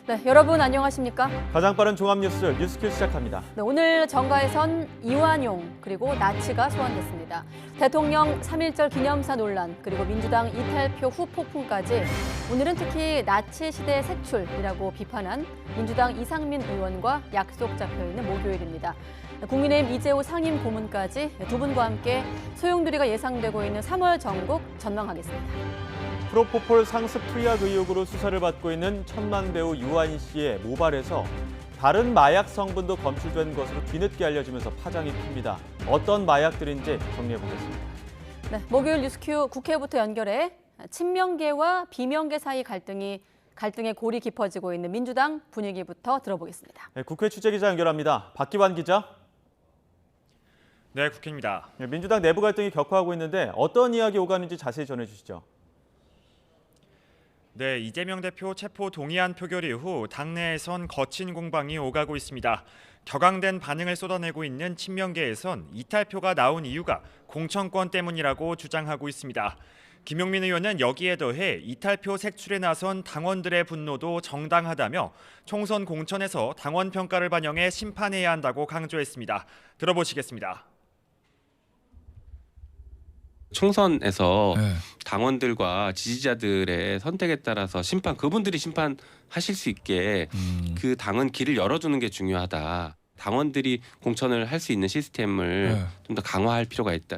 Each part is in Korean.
네, 여러분 안녕하십니까? 가장 빠른 종합뉴스 뉴스큐 시작합니다. 네, 오늘 정가에선 이완용 그리고 나치가 소환됐습니다. 대통령 3.1절 기념사 논란 그리고 민주당 이탈표 후 폭풍까지 오늘은 특히 나치 시대 색출이라고 비판한 민주당 이상민 의원과 약속 잡혀있는 목요일입니다. 국민의힘 이재호 상임 고문까지 두 분과 함께 소용돌이가 예상되고 있는 3월 전국 전망하겠습니다. 프로포폴 상습 투약 의혹으로 수사를 받고 있는 천만 배우 유아인 씨의 모발에서 다른 마약 성분도 검출된 것으로 뒤늦게 알려지면서 파장이 큽니다. 어떤 마약들인지 정리해보겠습니다. 네, 목요일 뉴스큐 국회부터 연결해 친명계와 비명계 사이 갈등의 골이 깊어지고 있는 민주당 분위기부터 들어보겠습니다. 네, 국회 취재기자 연결합니다. 박기환 기자. 네, 국회입니다. 네, 민주당 내부 갈등이 격화하고 있는데 어떤 이야기 오가는지 자세히 전해주시죠. 네, 이재명 대표 체포 동의안 표결 이후 당내에선 거친 공방이 오가고 있습니다. 격앙된 반응을 쏟아내고 있는 친명계에선 이탈표가 나온 이유가 공천권 때문이라고 주장하고 있습니다. 김용민 의원은 여기에 더해 이탈표 색출에 나선 당원들의 분노도 정당하다며 총선 공천에서 당원 평가를 반영해 심판해야 한다고 강조했습니다. 들어보시겠습니다. 총선에서 당원들과 지지자들의 선택에 따라서 그분들이 심판하실 수 있게 그 당은 길을 열어주는 게 중요하다. 당원들이 공천을 할 수 있는 시스템을 좀 더 강화할 필요가 있다.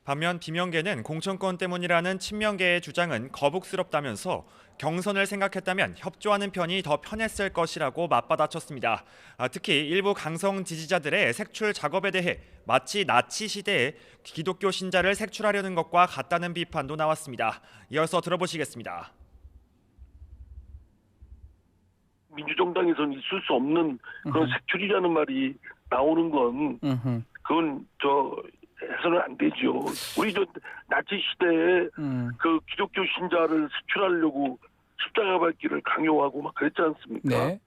반면 비명계는 공천권 때문이라는 친명계의 주장은 거북스럽다면서 경선을 생각했다면 협조하는 편이 더 편했을 것이라고 맞받아쳤습니다. 특히 일부 강성 지지자들의 색출 작업에 대해 마치 나치 시대에 기독교 신자를 색출하려는 것과 같다는 비판도 나왔습니다. 이어서 들어보시겠습니다. 민주정당에서는 있을 수 없는 그런 색출이라는 말이 나오는 건 그건 해서는 안 되죠. 우리 나치 시대에 그 기독교 신자를 색출하려고 십자가 밟기를 강요하고 막 그랬지 않습니까? 네.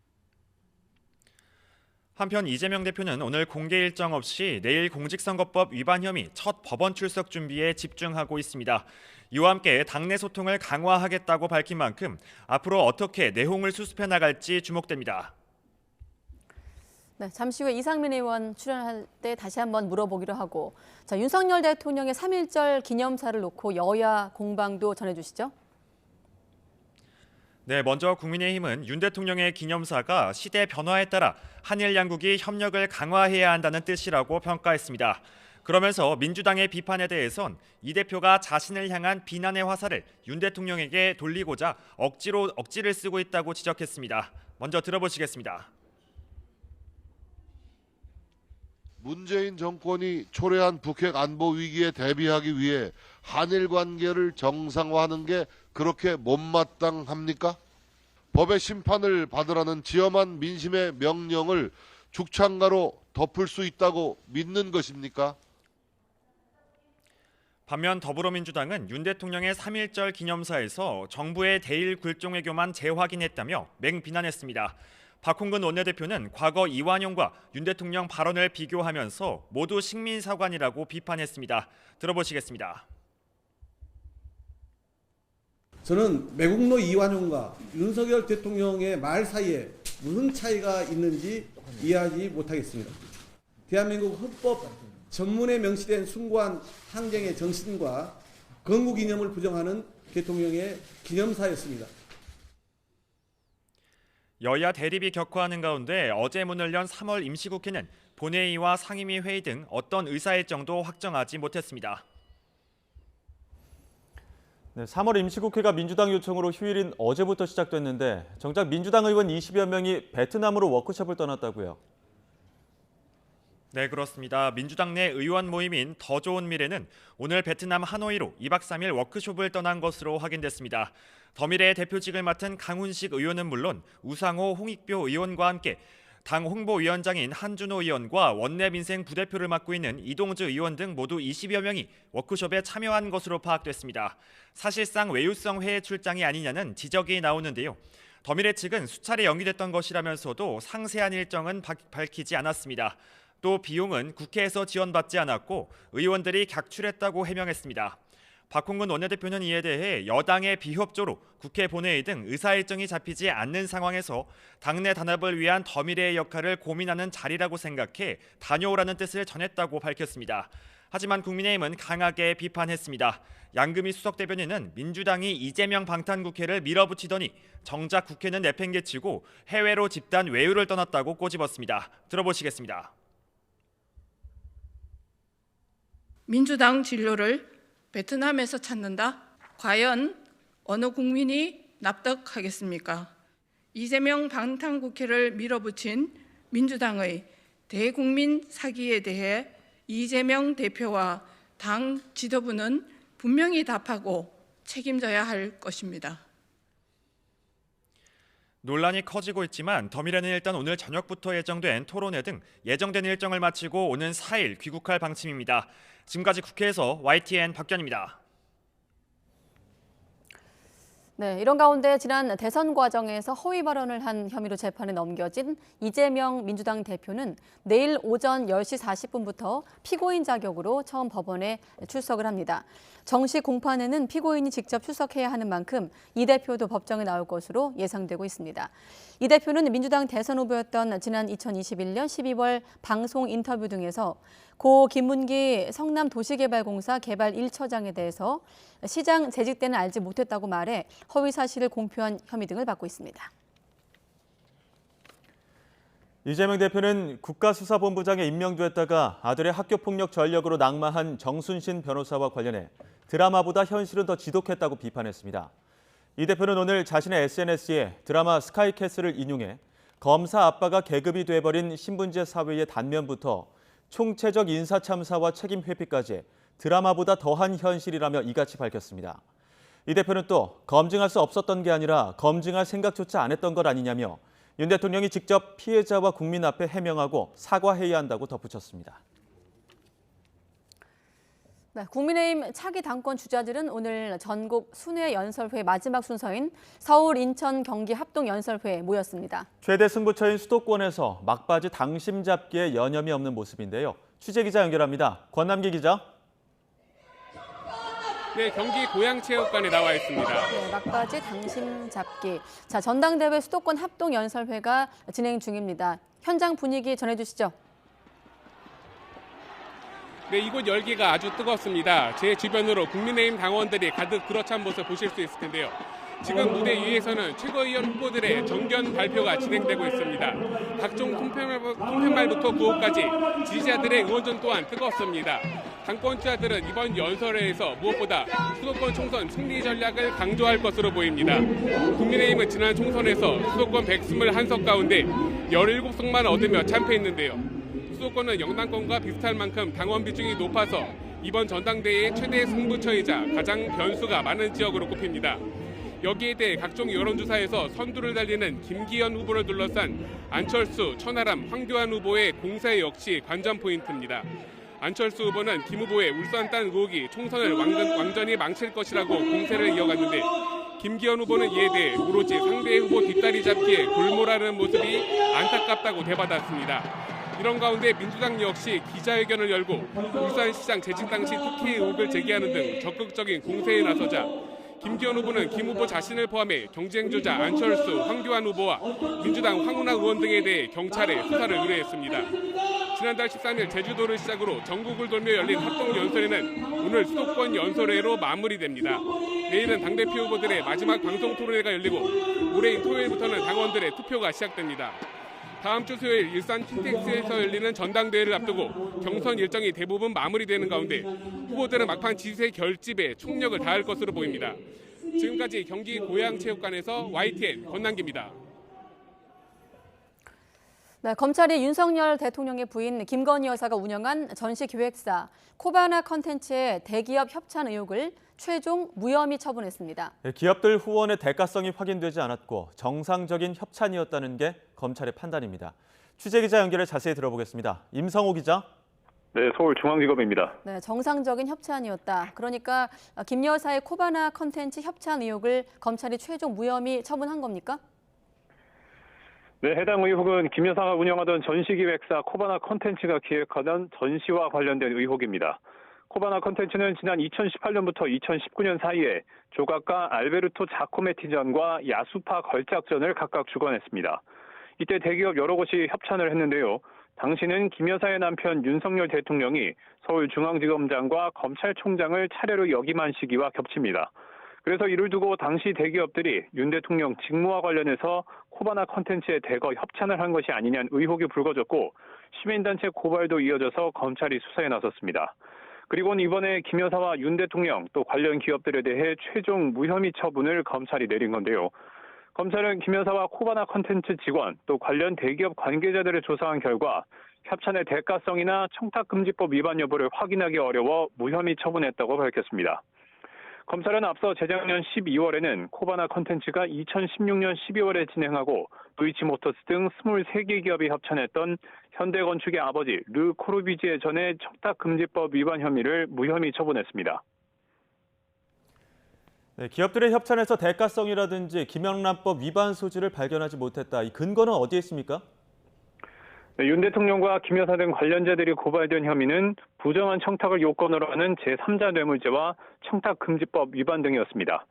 한편 이재명 대표는 오늘 공개 일정 없이 내일 공직선거법 위반 혐의 첫 법원 출석 준비에 집중하고 있습니다. 이와 함께 당내 소통을 강화하겠다고 밝힌 만큼 앞으로 어떻게 내홍을 수습해 나갈지 주목됩니다. 네, 잠시 후에 이상민 의원 출연할 때 다시 한번 물어보기로 하고 윤석열 대통령의 3.1절 기념사를 놓고 여야 공방도 전해주시죠. 네, 먼저 국민의힘은 윤 대통령의 기념사가 시대 변화에 따라 한일 양국이 협력을 강화해야 한다는 뜻이라고 평가했습니다. 그러면서 민주당의 비판에 대해선 이 대표가 자신을 향한 비난의 화살을 윤 대통령에게 돌리고자 억지를 쓰고 있다고 지적했습니다. 먼저 들어보시겠습니다. 문재인 정권이 초래한 북핵 안보 위기에 대비하기 위해 한일 관계를 정상화하는 게 그렇게 못마땅합니까? 법의 심판을 받으라는 지엄한 민심의 명령을 죽창가로 덮을 수 있다고 믿는 것입니까? 반면 더불어민주당은 윤 대통령의 3.1절 기념사에서 정부의 대일 굴종 외교만 재확인했다며 맹비난했습니다. 박홍근 원내대표는 과거 이완용과 윤 대통령 발언을 비교하면서 모두 식민사관이라고 비판했습니다. 들어보시겠습니다. 저는 매국노 이완용과 윤석열 대통령의 말 사이에 무슨 차이가 있는지 이해하지 못하겠습니다. 대한민국 헌법 전문에 명시된 숭고한 항쟁의 정신과 건국 이념을 부정하는 대통령의 기념사였습니다. 여야 대립이 격화하는 가운데 어제 문을 연 3월 임시국회는 본회의와 상임위 회의 등 어떤 의사일정도 확정하지 못했습니다. 네, 3월 임시국회가 민주당 요청으로 휴일인 어제부터 시작됐는데 정작 민주당 의원 20여 명이 베트남으로 워크숍을 떠났다고요. 네, 그렇습니다. 민주당 내 의원 모임인 더 좋은 미래는 오늘 베트남 하노이로 2박 3일 워크숍을 떠난 것으로 확인됐습니다. 더미래의 대표직을 맡은 강훈식 의원은 물론 우상호, 홍익표 의원과 함께 당 홍보위원장인 한준호 의원과 원내민생 부대표를 맡고 있는 이동주 의원 등 모두 20여 명이 워크숍에 참여한 것으로 파악됐습니다. 사실상 외유성 회의 출장이 아니냐는 지적이 나오는데요. 더미래 측은 수차례 연기됐던 것이라면서도 상세한 일정은 밝히지 않았습니다. 또 비용은 국회에서 지원받지 않았고 의원들이 객출했다고 해명했습니다. 박홍근 원내대표는 이에 대해 여당의 비협조로 국회 본회의 등 의사일정이 잡히지 않는 상황에서 당내 단합을 위한 더 미래의 역할을 고민하는 자리라고 생각해 다녀오라는 뜻을 전했다고 밝혔습니다. 하지만 국민의힘은 강하게 비판했습니다. 양금희 수석대변인은 민주당이 이재명 방탄국회를 밀어붙이더니 정작 국회는 내팽개치고 해외로 집단 외유를 떠났다고 꼬집었습니다. 들어보시겠습니다. 민주당 진로를 베트남에서 찾는다? 과연 어느 국민이 납득하겠습니까? 이재명 방탄국회를 밀어붙인 민주당의 대국민 사기에 대해 이재명 대표와 당 지도부는 분명히 답하고 책임져야 할 것입니다. 논란이 커지고 있지만 더미래는 일단 오늘 저녁부터 예정된 토론회 등 예정된 일정을 마치고 오는 4일 귀국할 방침입니다. 지금까지 국회에서 YTN 박견입니다. 네, 이런 가운데 지난 대선 과정에서 허위 발언을 한 혐의로 재판에 넘겨진 이재명 민주당 대표는 내일 오전 10시 40분부터 피고인 자격으로 처음 법원에 출석을 합니다. 정식 공판에는 피고인이 직접 출석해야 하는 만큼 이 대표도 법정에 나올 것으로 예상되고 있습니다. 이 대표는 민주당 대선 후보였던 지난 2021년 12월 방송 인터뷰 등에서 고 김문기 성남도시개발공사 개발 1처장에 대해서 시장 재직 때는 알지 못했다고 말해 허위 사실을 공표한 혐의 등을 받고 있습니다. 이재명 대표는 국가수사본부장에 임명됐다가 아들의 학교폭력 전력으로 낙마한 정순신 변호사와 관련해 드라마보다 현실은 더 지독했다고 비판했습니다. 이 대표는 오늘 자신의 SNS에 드라마 스카이캐슬을 인용해 검사 아빠가 계급이 돼버린 신분제 사회의 단면부터 총체적 인사참사와 책임 회피까지 드라마보다 더한 현실이라며 이같이 밝혔습니다. 이 대표는 또 검증할 수 없었던 게 아니라 검증할 생각조차 안 했던 것 아니냐며 윤 대통령이 직접 피해자와 국민 앞에 해명하고 사과해야 한다고 덧붙였습니다. 네, 국민의힘 차기 당권 주자들은 오늘 전국 순회 연설회 마지막 순서인 서울, 인천, 경기 합동 연설회에 모였습니다. 최대 승부처인 수도권에서 막바지 당심 잡기에 여념이 없는 모습인데요. 취재 기자 연결합니다. 권남기 기자. 네, 경기 고양체육관에 나와 있습니다. 네, 막바지 당심 잡기. 자, 전당대회 수도권 합동 연설회가 진행 중입니다. 현장 분위기 전해주시죠. 네, 이곳 열기가 아주 뜨겁습니다. 제 주변으로 국민의힘 당원들이 가득 들어찬 모습 보실 수 있을 텐데요. 지금 무대 위에서는 최고위원 후보들의 정견 발표가 진행되고 있습니다. 각종 통편말부터 구호까지 지지자들의 응원전 또한 뜨겁습니다. 당권주자들은 이번 연설회에서 무엇보다 수도권 총선 승리 전략을 강조할 것으로 보입니다. 국민의힘은 지난 총선에서 수도권 121석 가운데 17석만 얻으며 참패했는데요. 수도권은 영당권과 비슷할 만큼 당원 비중이 높아서 이번 전당대회의 최대 승부처이자 가장 변수가 많은 지역으로 꼽힙니다. 여기에 대해 각종 여론조사에서 선두를 달리는 김기현 후보를 둘러싼 안철수, 천하람, 황교안 후보의 공세 역시 관전 포인트입니다. 안철수 후보는 김 후보의 울산 딴 의혹이 총선을 완전히 망칠 것이라고 공세를 이어갔는데 김기현 후보는 이에 대해 오로지 상대 후보 뒷다리 잡기에 골몰하는 모습이 안타깝다고 대받았습니다. 이런 가운데 민주당 역시 기자회견을 열고 울산시장 재직 당시 특혜 의혹을 제기하는 등 적극적인 공세에 나서자 김기현 후보는 김 후보 자신을 포함해 경쟁주자 안철수, 황교안 후보와 민주당 황운하 의원 등에 대해 경찰에 수사를 의뢰했습니다. 지난달 13일 제주도를 시작으로 전국을 돌며 열린 합동연설회는 오늘 수도권 연설회로 마무리됩니다. 내일은 당대표 후보들의 마지막 방송 토론회가 열리고 모레인 토요일부터는 당원들의 투표가 시작됩니다. 다음 주 수요일 일산 킨텍스에서 열리는 전당대회를 앞두고 경선 일정이 대부분 마무리되는 가운데 후보들은 막판 지지세 결집에 총력을 다할 것으로 보입니다. 지금까지 경기 고양체육관에서 YTN 권남기입니다. 네, 검찰이 윤석열 대통령의 부인 김건희 여사가 운영한 전시기획사 코바나 컨텐츠의 대기업 협찬 의혹을 최종 무혐의 처분했습니다. 기업들 후원의 대가성이 확인되지 않았고 정상적인 협찬이었다는 게 검찰의 판단입니다. 취재기자 연결해 자세히 들어보겠습니다. 임성호 기자. 네, 서울중앙지검입니다. 네, 정상적인 협찬이었다. 그러니까 김 여사의 코바나 컨텐츠 협찬 의혹을 검찰이 최종 무혐의 처분한 겁니까? 네, 해당 의혹은 김 여사가 운영하던 전시기획사 코바나 컨텐츠가 기획하던 전시와 관련된 의혹입니다. 코바나 컨텐츠는 지난 2018년부터 2019년 사이에 조각가 알베르토 자코메티전과 야수파 걸작전을 각각 주관했습니다. 이때 대기업 여러 곳이 협찬을 했는데요. 당시는 김 여사의 남편 윤석열 대통령이 서울중앙지검장과 검찰총장을 차례로 역임한 시기와 겹칩니다. 그래서 이를 두고 당시 대기업들이 윤 대통령 직무와 관련해서 코바나 컨텐츠에 대거 협찬을 한 것이 아니냐는 의혹이 불거졌고 시민단체 고발도 이어져서 검찰이 수사에 나섰습니다. 그리고는 이번에 김 여사와 윤 대통령 또 관련 기업들에 대해 최종 무혐의 처분을 검찰이 내린 건데요. 검찰은 김 여사와 코바나 컨텐츠 직원 또 관련 대기업 관계자들을 조사한 결과 협찬의 대가성이나 청탁금지법 위반 여부를 확인하기 어려워 무혐의 처분했다고 밝혔습니다. 검찰은 앞서 재작년 12월에는 코바나 컨텐츠가 2016년 12월에 진행하고 도이치모터스 등 23개 기업이 협찬했던 현대건축의 아버지 르 코르비지에 전에 청탁금지법 위반 혐의를 무혐의 처분했습니다. 네, 기업들의 협찬에서 대가성이라든지 김영란법 위반 소지를 발견하지 못했다. 이 근거는 어디에 있습니까? 네, 윤 대통령과 김 여사 등 관련자들이 고발된 혐의는 부정한 청탁을 요건으로 하는 제3자 뇌물죄와 청탁금지법 위반 등이었습니다.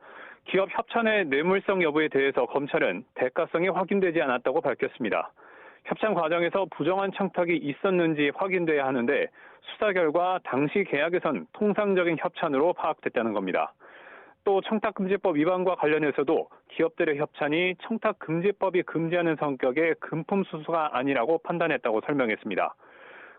기업 협찬의 뇌물성 여부에 대해서 검찰은 대가성이 확인되지 않았다고 밝혔습니다. 협찬 과정에서 부정한 청탁이 있었는지 확인돼야 하는데 수사 결과 당시 계약에선 통상적인 협찬으로 파악됐다는 겁니다. 또 청탁금지법 위반과 관련해서도 기업들의 협찬이 청탁금지법이 금지하는 성격의 금품 수수가 아니라고 판단했다고 설명했습니다.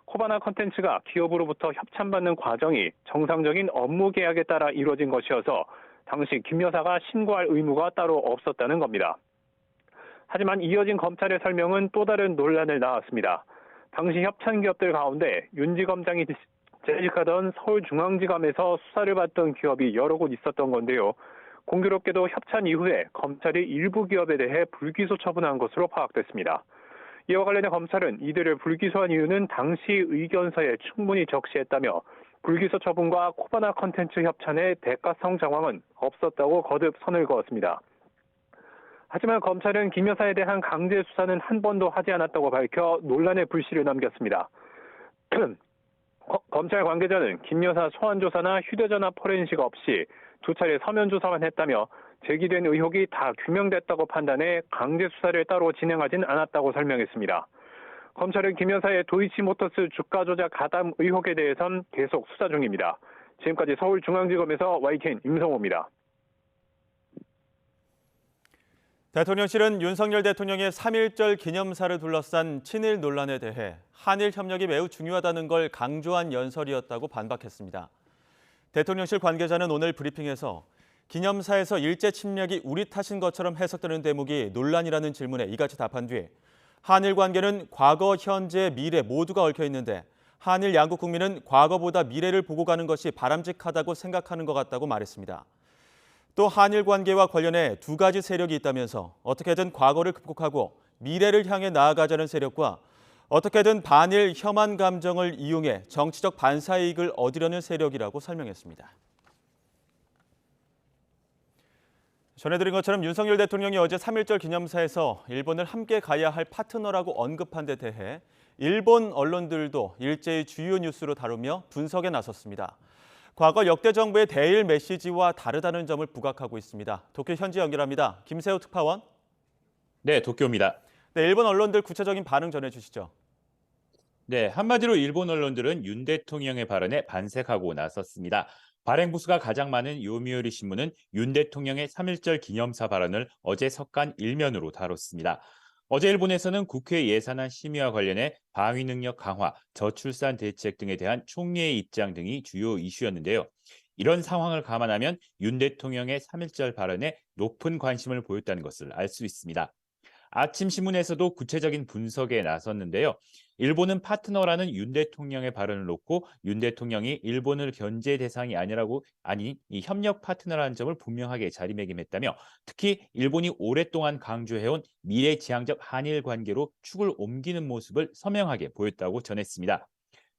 코바나 컨텐츠가 기업으로부터 협찬받는 과정이 정상적인 업무 계약에 따라 이루어진 것이어서 당시 김 여사가 신고할 의무가 따로 없었다는 겁니다. 하지만 이어진 검찰의 설명은 또 다른 논란을 낳았습니다. 당시 협찬 기업들 가운데 윤 지검장이 재직하던 서울중앙지검에서 수사를 받던 기업이 여러 곳 있었던 건데요. 공교롭게도 협찬 이후에 검찰이 일부 기업에 대해 불기소 처분한 것으로 파악됐습니다. 이와 관련해 검찰은 이들을 불기소한 이유는 당시 의견서에 충분히 적시했다며 불기소 처분과 코바나 컨텐츠 협찬의 대가성 정황은 없었다고 거듭 선을 그었습니다. 하지만 검찰은 김 여사에 대한 강제 수사는 한 번도 하지 않았다고 밝혀 논란의 불씨를 남겼습니다. 검찰 관계자는 김 여사 소환 조사나 휴대전화 포렌식 없이 두 차례 서면 조사만 했다며 제기된 의혹이 다 규명됐다고 판단해 강제 수사를 따로 진행하진 않았다고 설명했습니다. 검찰은 김 여사의 도이치모터스 주가 조작 가담 의혹에 대해선 계속 수사 중입니다. 지금까지 서울중앙지검에서 YTN 임성호입니다. 대통령실은 윤석열 대통령의 3.1절 기념사를 둘러싼 친일 논란에 대해 한일 협력이 매우 중요하다는 걸 강조한 연설이었다고 반박했습니다. 대통령실 관계자는 오늘 브리핑에서 기념사에서 일제 침략이 우리 탓인 것처럼 해석되는 대목이 논란이라는 질문에 이같이 답한 뒤 한일 관계는 과거, 현재, 미래 모두가 얽혀 있는데 한일 양국 국민은 과거보다 미래를 보고 가는 것이 바람직하다고 생각하는 것 같다고 말했습니다. 또 한일 관계와 관련해 두 가지 세력이 있다면서 어떻게든 과거를 극복하고 미래를 향해 나아가자는 세력과 어떻게든 반일 혐한 감정을 이용해 정치적 반사이익을 얻으려는 세력이라고 설명했습니다. 전해드린 것처럼 윤석열 대통령이 어제 3.1절 기념사에서 일본을 함께 가야 할 파트너라고 언급한 데 대해 일본 언론들도 일제의 주요 뉴스로 다루며 분석에 나섰습니다. 과거 역대 정부의 대일 메시지와 다르다는 점을 부각하고 있습니다. 도쿄 현지 연결합니다. 김세호 특파원. 네, 도쿄입니다. 네, 일본 언론들 구체적인 반응 전해주시죠. 네, 한마디로 일본 언론들은 윤 대통령의 발언에 반색하고 나섰습니다. 발행 부수가 가장 많은 요미우리 신문은 윤 대통령의 3.1절 기념사 발언을 어제 석간 일면으로 다뤘습니다. 어제 일본에서는 국회 예산안 심의와 관련해 방위 능력 강화, 저출산 대책 등에 대한 총리의 입장 등이 주요 이슈였는데요. 이런 상황을 감안하면 윤 대통령의 3.1절 발언에 높은 관심을 보였다는 것을 알 수 있습니다. 아침 신문에서도 구체적인 분석에 나섰는데요. 일본은 파트너라는 윤 대통령의 발언을 놓고 윤 대통령이 일본을 견제 대상이 아닌 이 협력 파트너라는 점을 분명하게 자리매김했다며 특히 일본이 오랫동안 강조해온 미래지향적 한일 관계로 축을 옮기는 모습을 서명하게 보였다고 전했습니다.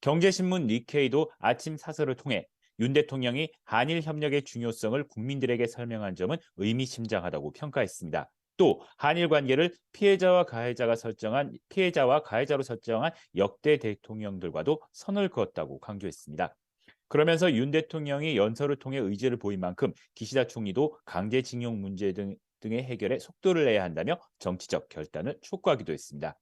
경제신문 니케이도 아침 사설을 통해 윤 대통령이 한일 협력의 중요성을 국민들에게 설명한 점은 의미심장하다고 평가했습니다. 또 한일 관계를 피해자와 가해자로 설정한 역대 대통령들과도 선을 그었다고 강조했습니다. 그러면서 윤 대통령이 연설을 통해 의지를 보인 만큼 기시다 총리도 강제징용 문제 등의 해결에 속도를 내야 한다며 정치적 결단을 촉구하기도 했습니다.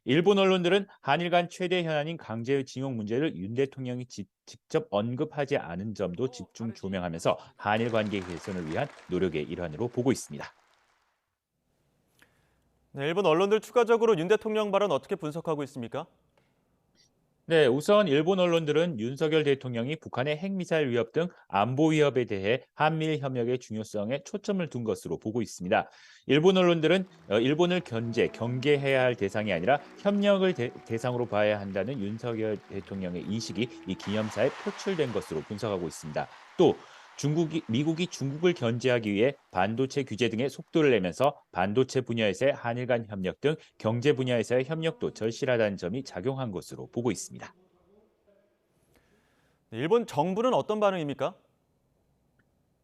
일본 언론들은 한일 간 최대 현안인 강제징용 문제를 윤 대통령이 직접 언급하지 않은 점도 집중 조명하면서 한일 관계 개선을 위한 노력의 일환으로 보고 있습니다. 네, 일본 언론들 추가적으로 윤 대통령 발언 어떻게 분석하고 있습니까? 네, 우선 일본 언론들은 윤석열 대통령이 북한의 핵미사일 위협 등 안보 위협에 대해 한미일 협력의 중요성에 초점을 둔 것으로 보고 있습니다. 일본 언론들은 일본을 경계해야 할 대상이 아니라 협력을 대상으로 봐야 한다는 윤석열 대통령의 인식이 이 기념사에 표출된 것으로 분석하고 있습니다. 또 미국이 중국을 견제하기 위해 반도체 규제 등의 속도를 내면서 반도체 분야에서의 한일 간 협력 등 경제 분야에서의 협력도 절실하다는 점이 작용한 것으로 보고 있습니다. 일본 정부는 어떤 반응입니까?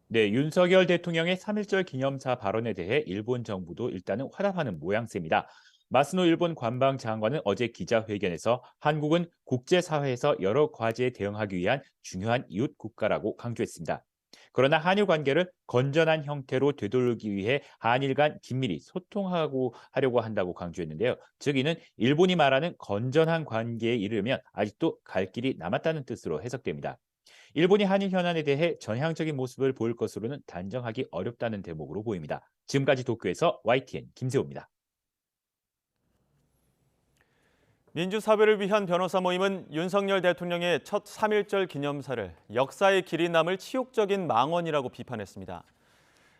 네, 윤석열 대통령의 3.1절 기념사 발언에 대해 일본 정부도 일단은 화답하는 모양새입니다. 마스노 일본 관방장관은 어제 기자회견에서 한국은 국제사회에서 여러 과제에 대응하기 위한 중요한 이웃 국가라고 강조했습니다. 그러나 한일 관계를 건전한 형태로 되돌리기 위해 한일 간 긴밀히 소통하려고 한다고 강조했는데요. 즉 이는 일본이 말하는 건전한 관계에 이르려면 아직도 갈 길이 남았다는 뜻으로 해석됩니다. 일본이 한일 현안에 대해 전향적인 모습을 보일 것으로는 단정하기 어렵다는 대목으로 보입니다. 지금까지 도쿄에서 YTN 김세호입니다. 민주사회를 위한 변호사 모임은 윤석열 대통령의 첫 3.1절 기념사를 역사의 길이 남을 치욕적인 망언이라고 비판했습니다.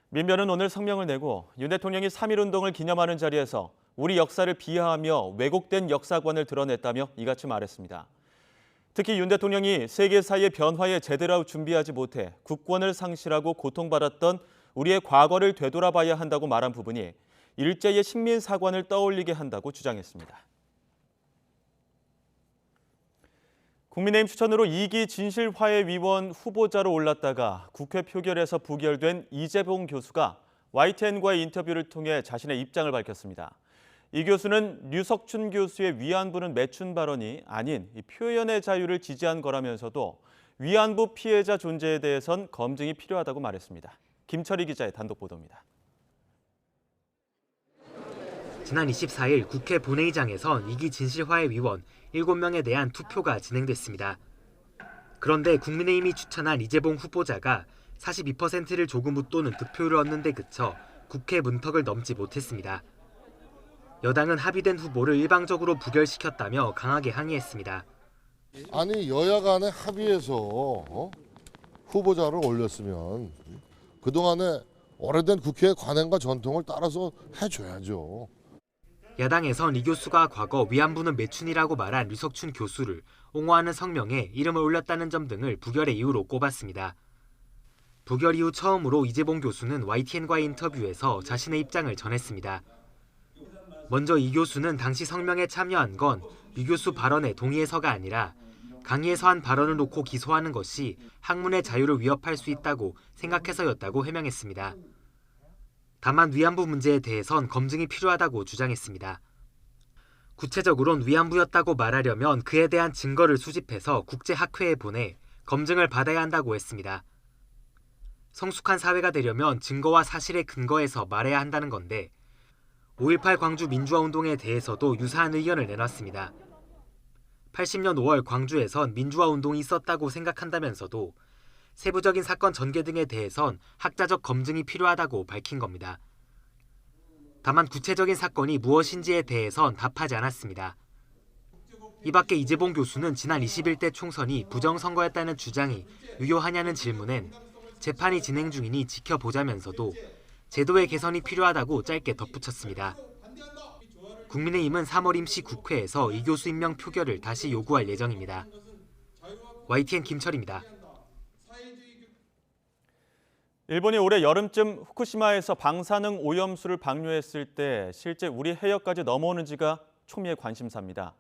민변은 오늘 성명을 내고 윤 대통령이 3.1운동을 기념하는 자리에서 우리 역사를 비하하며 왜곡된 역사관을 드러냈다며 이같이 말했습니다. 특히 윤 대통령이 세계사의 변화에 제대로 준비하지 못해 국권을 상실하고 고통받았던 우리의 과거를 되돌아봐야 한다고 말한 부분이 일제의 식민사관을 떠올리게 한다고 주장했습니다. 국민의힘 추천으로 2기 진실화해위원 후보자로 올랐다가 국회 표결에서 부결된 이재봉 교수가 YTN과의 인터뷰를 통해 자신의 입장을 밝혔습니다. 이 교수는 류석춘 교수의 위안부는 매춘 발언이 아닌 표현의 자유를 지지한 거라면서도 위안부 피해자 존재에 대해선 검증이 필요하다고 말했습니다. 김철희 기자의 단독 보도입니다. 지난 24일 국회 본회의장에선 2기 진실화해위원 7명에 대한 투표가 진행됐습니다. 그런데 국민의힘이 추천한 이재봉 후보자가 42%를 조금 웃도는 득표를 얻는 데 그쳐 국회 문턱을 넘지 못했습니다. 여당은 합의된 후보를 일방적으로 부결시켰다며 강하게 항의했습니다. 아니 여야 간에 합의해서 후보자를 올렸으면 그동안에 오래된 국회의 관행과 전통을 따라서 해줘야죠. 야당에선 이 교수가 과거 위안부는 매춘이라고 말한 류석춘 교수를 옹호하는 성명에 이름을 올렸다는 점 등을 부결의 이유로 꼽았습니다. 부결 이후 처음으로 이재봉 교수는 YTN과의 인터뷰에서 자신의 입장을 전했습니다. 먼저 이 교수는 당시 성명에 참여한 건 유 교수 발언에 동의해서가 아니라 강의에서 한 발언을 놓고 기소하는 것이 학문의 자유를 위협할 수 있다고 생각해서였다고 해명했습니다. 다만 위안부 문제에 대해선 검증이 필요하다고 주장했습니다. 구체적으론 위안부였다고 말하려면 그에 대한 증거를 수집해서 국제학회에 보내 검증을 받아야 한다고 했습니다. 성숙한 사회가 되려면 증거와 사실의 근거에서 말해야 한다는 건데 5.18 광주 민주화운동에 대해서도 유사한 의견을 내놨습니다. 80년 5월 광주에선 민주화운동이 있었다고 생각한다면서도 세부적인 사건 전개 등에 대해선 학자적 검증이 필요하다고 밝힌 겁니다. 다만 구체적인 사건이 무엇인지에 대해선 답하지 않았습니다. 이 밖에 이재봉 교수는 지난 21대 총선이 부정선거였다는 주장이 유효하냐는 질문엔 재판이 진행 중이니 지켜보자면서도 제도의 개선이 필요하다고 짧게 덧붙였습니다. 국민의힘은 3월 임시 국회에서 이 교수 임명 표결을 다시 요구할 예정입니다. YTN 김철입니다. 일본이 올해 여름쯤 후쿠시마에서 방사능 오염수를 방류했을 때 실제 우리 해역까지 넘어오는지가 초미의 관심사입니다.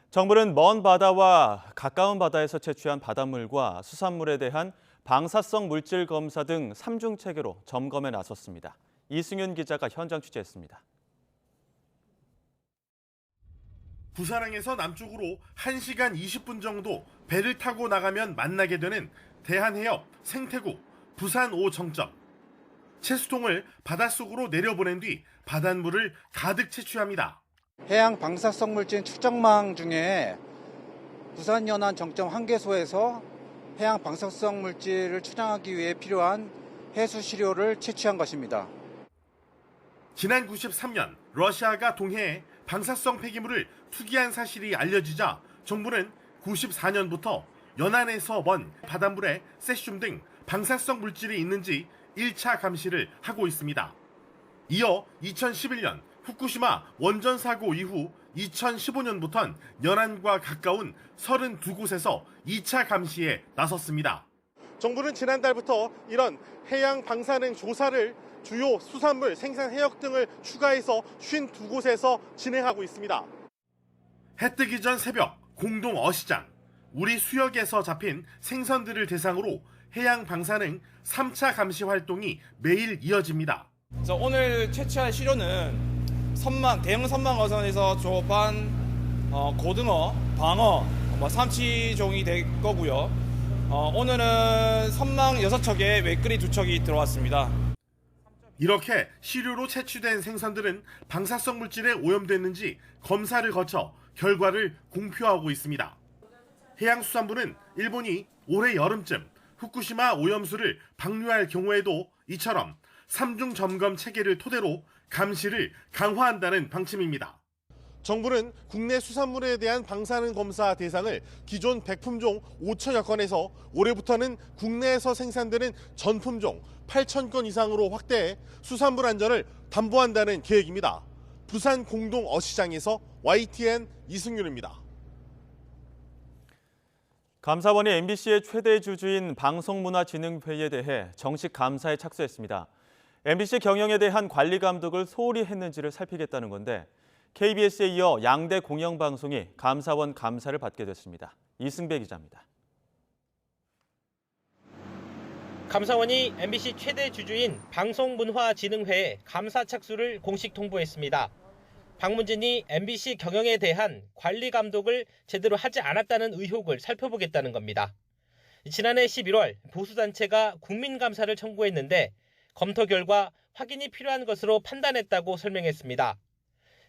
정부는 먼 바다와 가까운 바다에서 채취한 바닷물과 수산물에 대한 방사성 물질 검사 등 3중 체계로 점검에 나섰습니다. 이승윤 기자가 현장 취재했습니다. 부산항에서 남쪽으로 1시간 20분 정도 배를 타고 나가면 만나게 되는 대한해협 생태구 부산 5 정점. 채수통을 바닷속으로 내려보낸 뒤 바닷물을 가득 채취합니다. 해양 방사성 물질 추정망 중에 부산 연안 정점 환계소에서 해양 방사성 물질을 추정하기 위해 필요한 해수 시료를 채취한 것입니다. 지난 93년 러시아가 동해에 방사성 폐기물을 투기한 사실이 알려지자 정부는 94년부터 연안에서 먼 바닷물에 세슘 등 방사성 물질이 있는지 1차 감시를 하고 있습니다. 이어 2011년 후쿠시마 원전 사고 이후 2015년부터는 연안과 가까운 32곳에서 2차 감시에 나섰습니다. 정부는 지난달부터 이런 해양 방사능 조사를 주요 수산물 생산 해역 등을 추가해서 52곳에서 진행하고 있습니다. 해 뜨기 전 새벽 공동 어시장, 우리 수역에서 잡힌 생선들을 대상으로 해양 방사능 3차 감시 활동이 매일 이어집니다. 그래서 오늘 채취할 시료는 대형 선망 어선에서 조업한 고등어, 방어, 삼치종이 될 거고요. 오늘은 선망 6척에 외끌이 2척이 들어왔습니다. 이렇게 시료로 채취된 생선들은 방사성 물질에 오염됐는지 검사를 거쳐 결과를 공표하고 있습니다. 해양수산부는 일본이 올해 여름쯤 후쿠시마 오염수를 방류할 경우에도 이처럼 3중 점검 체계를 토대로 감시를 강화한다는 방침입니다. 정부는 국내 수산물에 대한 방사능 검사 대상을 기존 백품종 5천여 건에서 올해부터는 국내에서 생산되는 전품종 8천 건 이상으로 확대해 수산물 안전을 담보한다는 계획입니다. 부산 공동 어시장에서 YTN 이승윤입니다. 감사원이 MBC의 최대 주주인 방송문화진흥회에 대해 정식 감사에 착수했습니다. MBC 경영에 대한 관리 감독을 소홀히 했는지를 살피겠다는 건데 KBS에 이어 양대 공영방송이 감사원 감사를 받게 됐습니다. 이승배 기자입니다. 감사원이 MBC 최대 주주인 방송문화진흥회에 감사 착수를 공식 통보했습니다. 방문진이 MBC 경영에 대한 관리 감독을 제대로 하지 않았다는 의혹을 살펴보겠다는 겁니다. 지난해 11월 보수단체가 국민감사를 청구했는데 검토 결과 확인이 필요한 것으로 판단했다고 설명했습니다.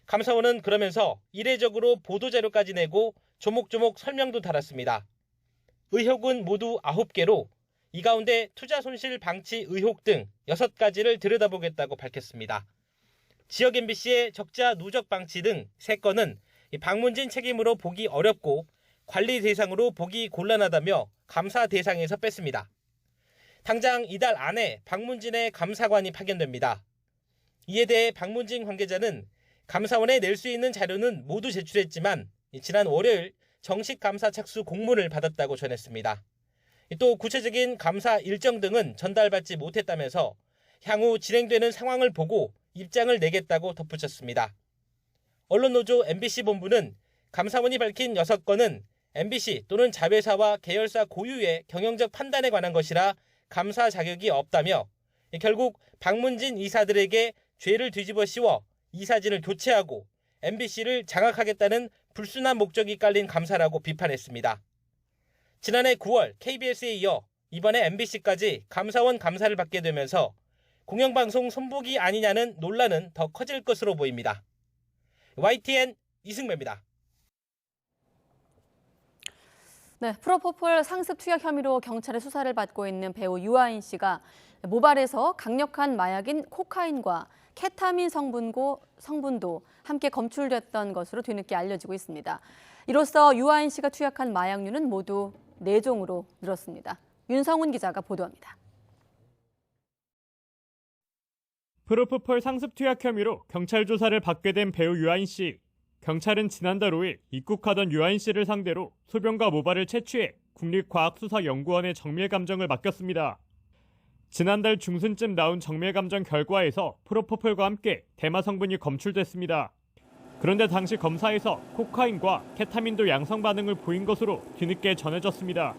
감사원은 그러면서 이례적으로 보도자료까지 내고 조목조목 설명도 달았습니다. 의혹은 모두 9개로 이 가운데 투자 손실 방치 의혹 등 6가지를 들여다보겠다고 밝혔습니다. 지역 MBC의 적자 누적 방치 등 3건은 방문진 책임으로 보기 어렵고 관리 대상으로 보기 곤란하다며 감사 대상에서 뺐습니다. 당장 이달 안에 방문진의 감사관이 파견됩니다. 이에 대해 방문진 관계자는 감사원에 낼 수 있는 자료는 모두 제출했지만 지난 월요일 정식 감사 착수 공문을 받았다고 전했습니다. 또 구체적인 감사 일정 등은 전달받지 못했다면서 향후 진행되는 상황을 보고 입장을 내겠다고 덧붙였습니다. 언론노조 MBC 본부는 감사원이 밝힌 6건은 MBC 또는 자회사와 계열사 고유의 경영적 판단에 관한 것이라 감사 자격이 없다며 결국 방문진 이사들에게 죄를 뒤집어 씌워 이사진을 교체하고 MBC를 장악하겠다는 불순한 목적이 깔린 감사라고 비판했습니다. 지난해 9월 KBS에 이어 이번에 MBC까지 감사원 감사를 받게 되면서 공영방송 손보기 아니냐는 논란은 더 커질 것으로 보입니다. YTN 이승배입니다. 네, 프로포폴 상습 투약 혐의로 경찰의 수사를 받고 있는 배우 유아인 씨가 모발에서 강력한 마약인 코카인과 케타민 성분도 함께 검출됐던 것으로 뒤늦게 알려지고 있습니다. 이로써 유아인 씨가 투약한 마약류는 모두 4종으로 늘었습니다. 윤성훈 기자가 보도합니다. 프로포폴 상습 투약 혐의로 경찰 조사를 받게 된 배우 유아인 씨. 경찰은 지난달 5일 입국하던 유아인 씨를 상대로 소변과 모발을 채취해 국립과학수사연구원에 정밀감정을 맡겼습니다. 지난달 중순쯤 나온 정밀감정 결과에서 프로포폴과 함께 대마 성분이 검출됐습니다. 그런데 당시 검사에서 코카인과 케타민도 양성 반응을 보인 것으로 뒤늦게 전해졌습니다.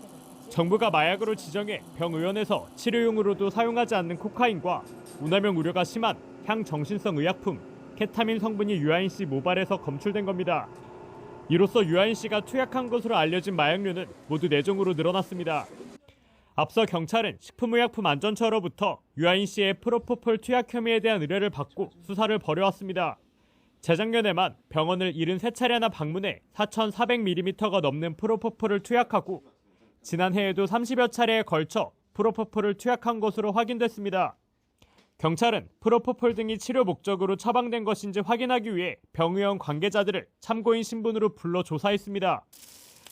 정부가 마약으로 지정해 병의원에서 치료용으로도 사용하지 않는 코카인과 운하명 우려가 심한 향정신성 의약품 케타민 성분이 유아인 씨 모발에서 검출된 겁니다. 이로써 유아인 씨가 투약한 것으로 알려진 마약류는 모두 4종으로 늘어났습니다. 앞서 경찰은 식품의약품안전처로부터 유아인 씨의 프로포폴 투약 혐의에 대한 의뢰를 받고 수사를 벌여왔습니다. 재작년에만 병원을 73차례나 방문해 4,400ml가 넘는 프로포폴을 투약하고 지난해에도 30여 차례에 걸쳐 프로포폴을 투약한 것으로 확인됐습니다. 경찰은 프로포폴 등이 치료 목적으로 처방된 것인지 확인하기 위해 병의원 관계자들을 참고인 신분으로 불러 조사했습니다.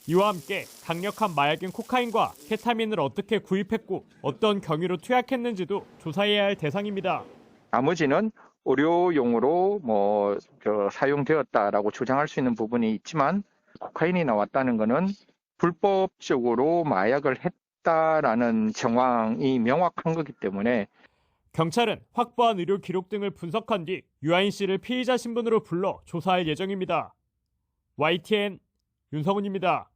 이와 함께 강력한 마약인 코카인과 케타민을 어떻게 구입했고 어떤 경위로 투약했는지도 조사해야 할 대상입니다. 나머지는 의료용으로 사용되었다라고 주장할 수 있는 부분이 있지만 코카인이 나왔다는 것은 불법적으로 마약을 했다라는 정황이 명확한 거기 때문에 경찰은 확보한 의료 기록 등을 분석한 뒤 유아인 씨를 피의자 신분으로 불러 조사할 예정입니다. YTN 윤성훈입니다.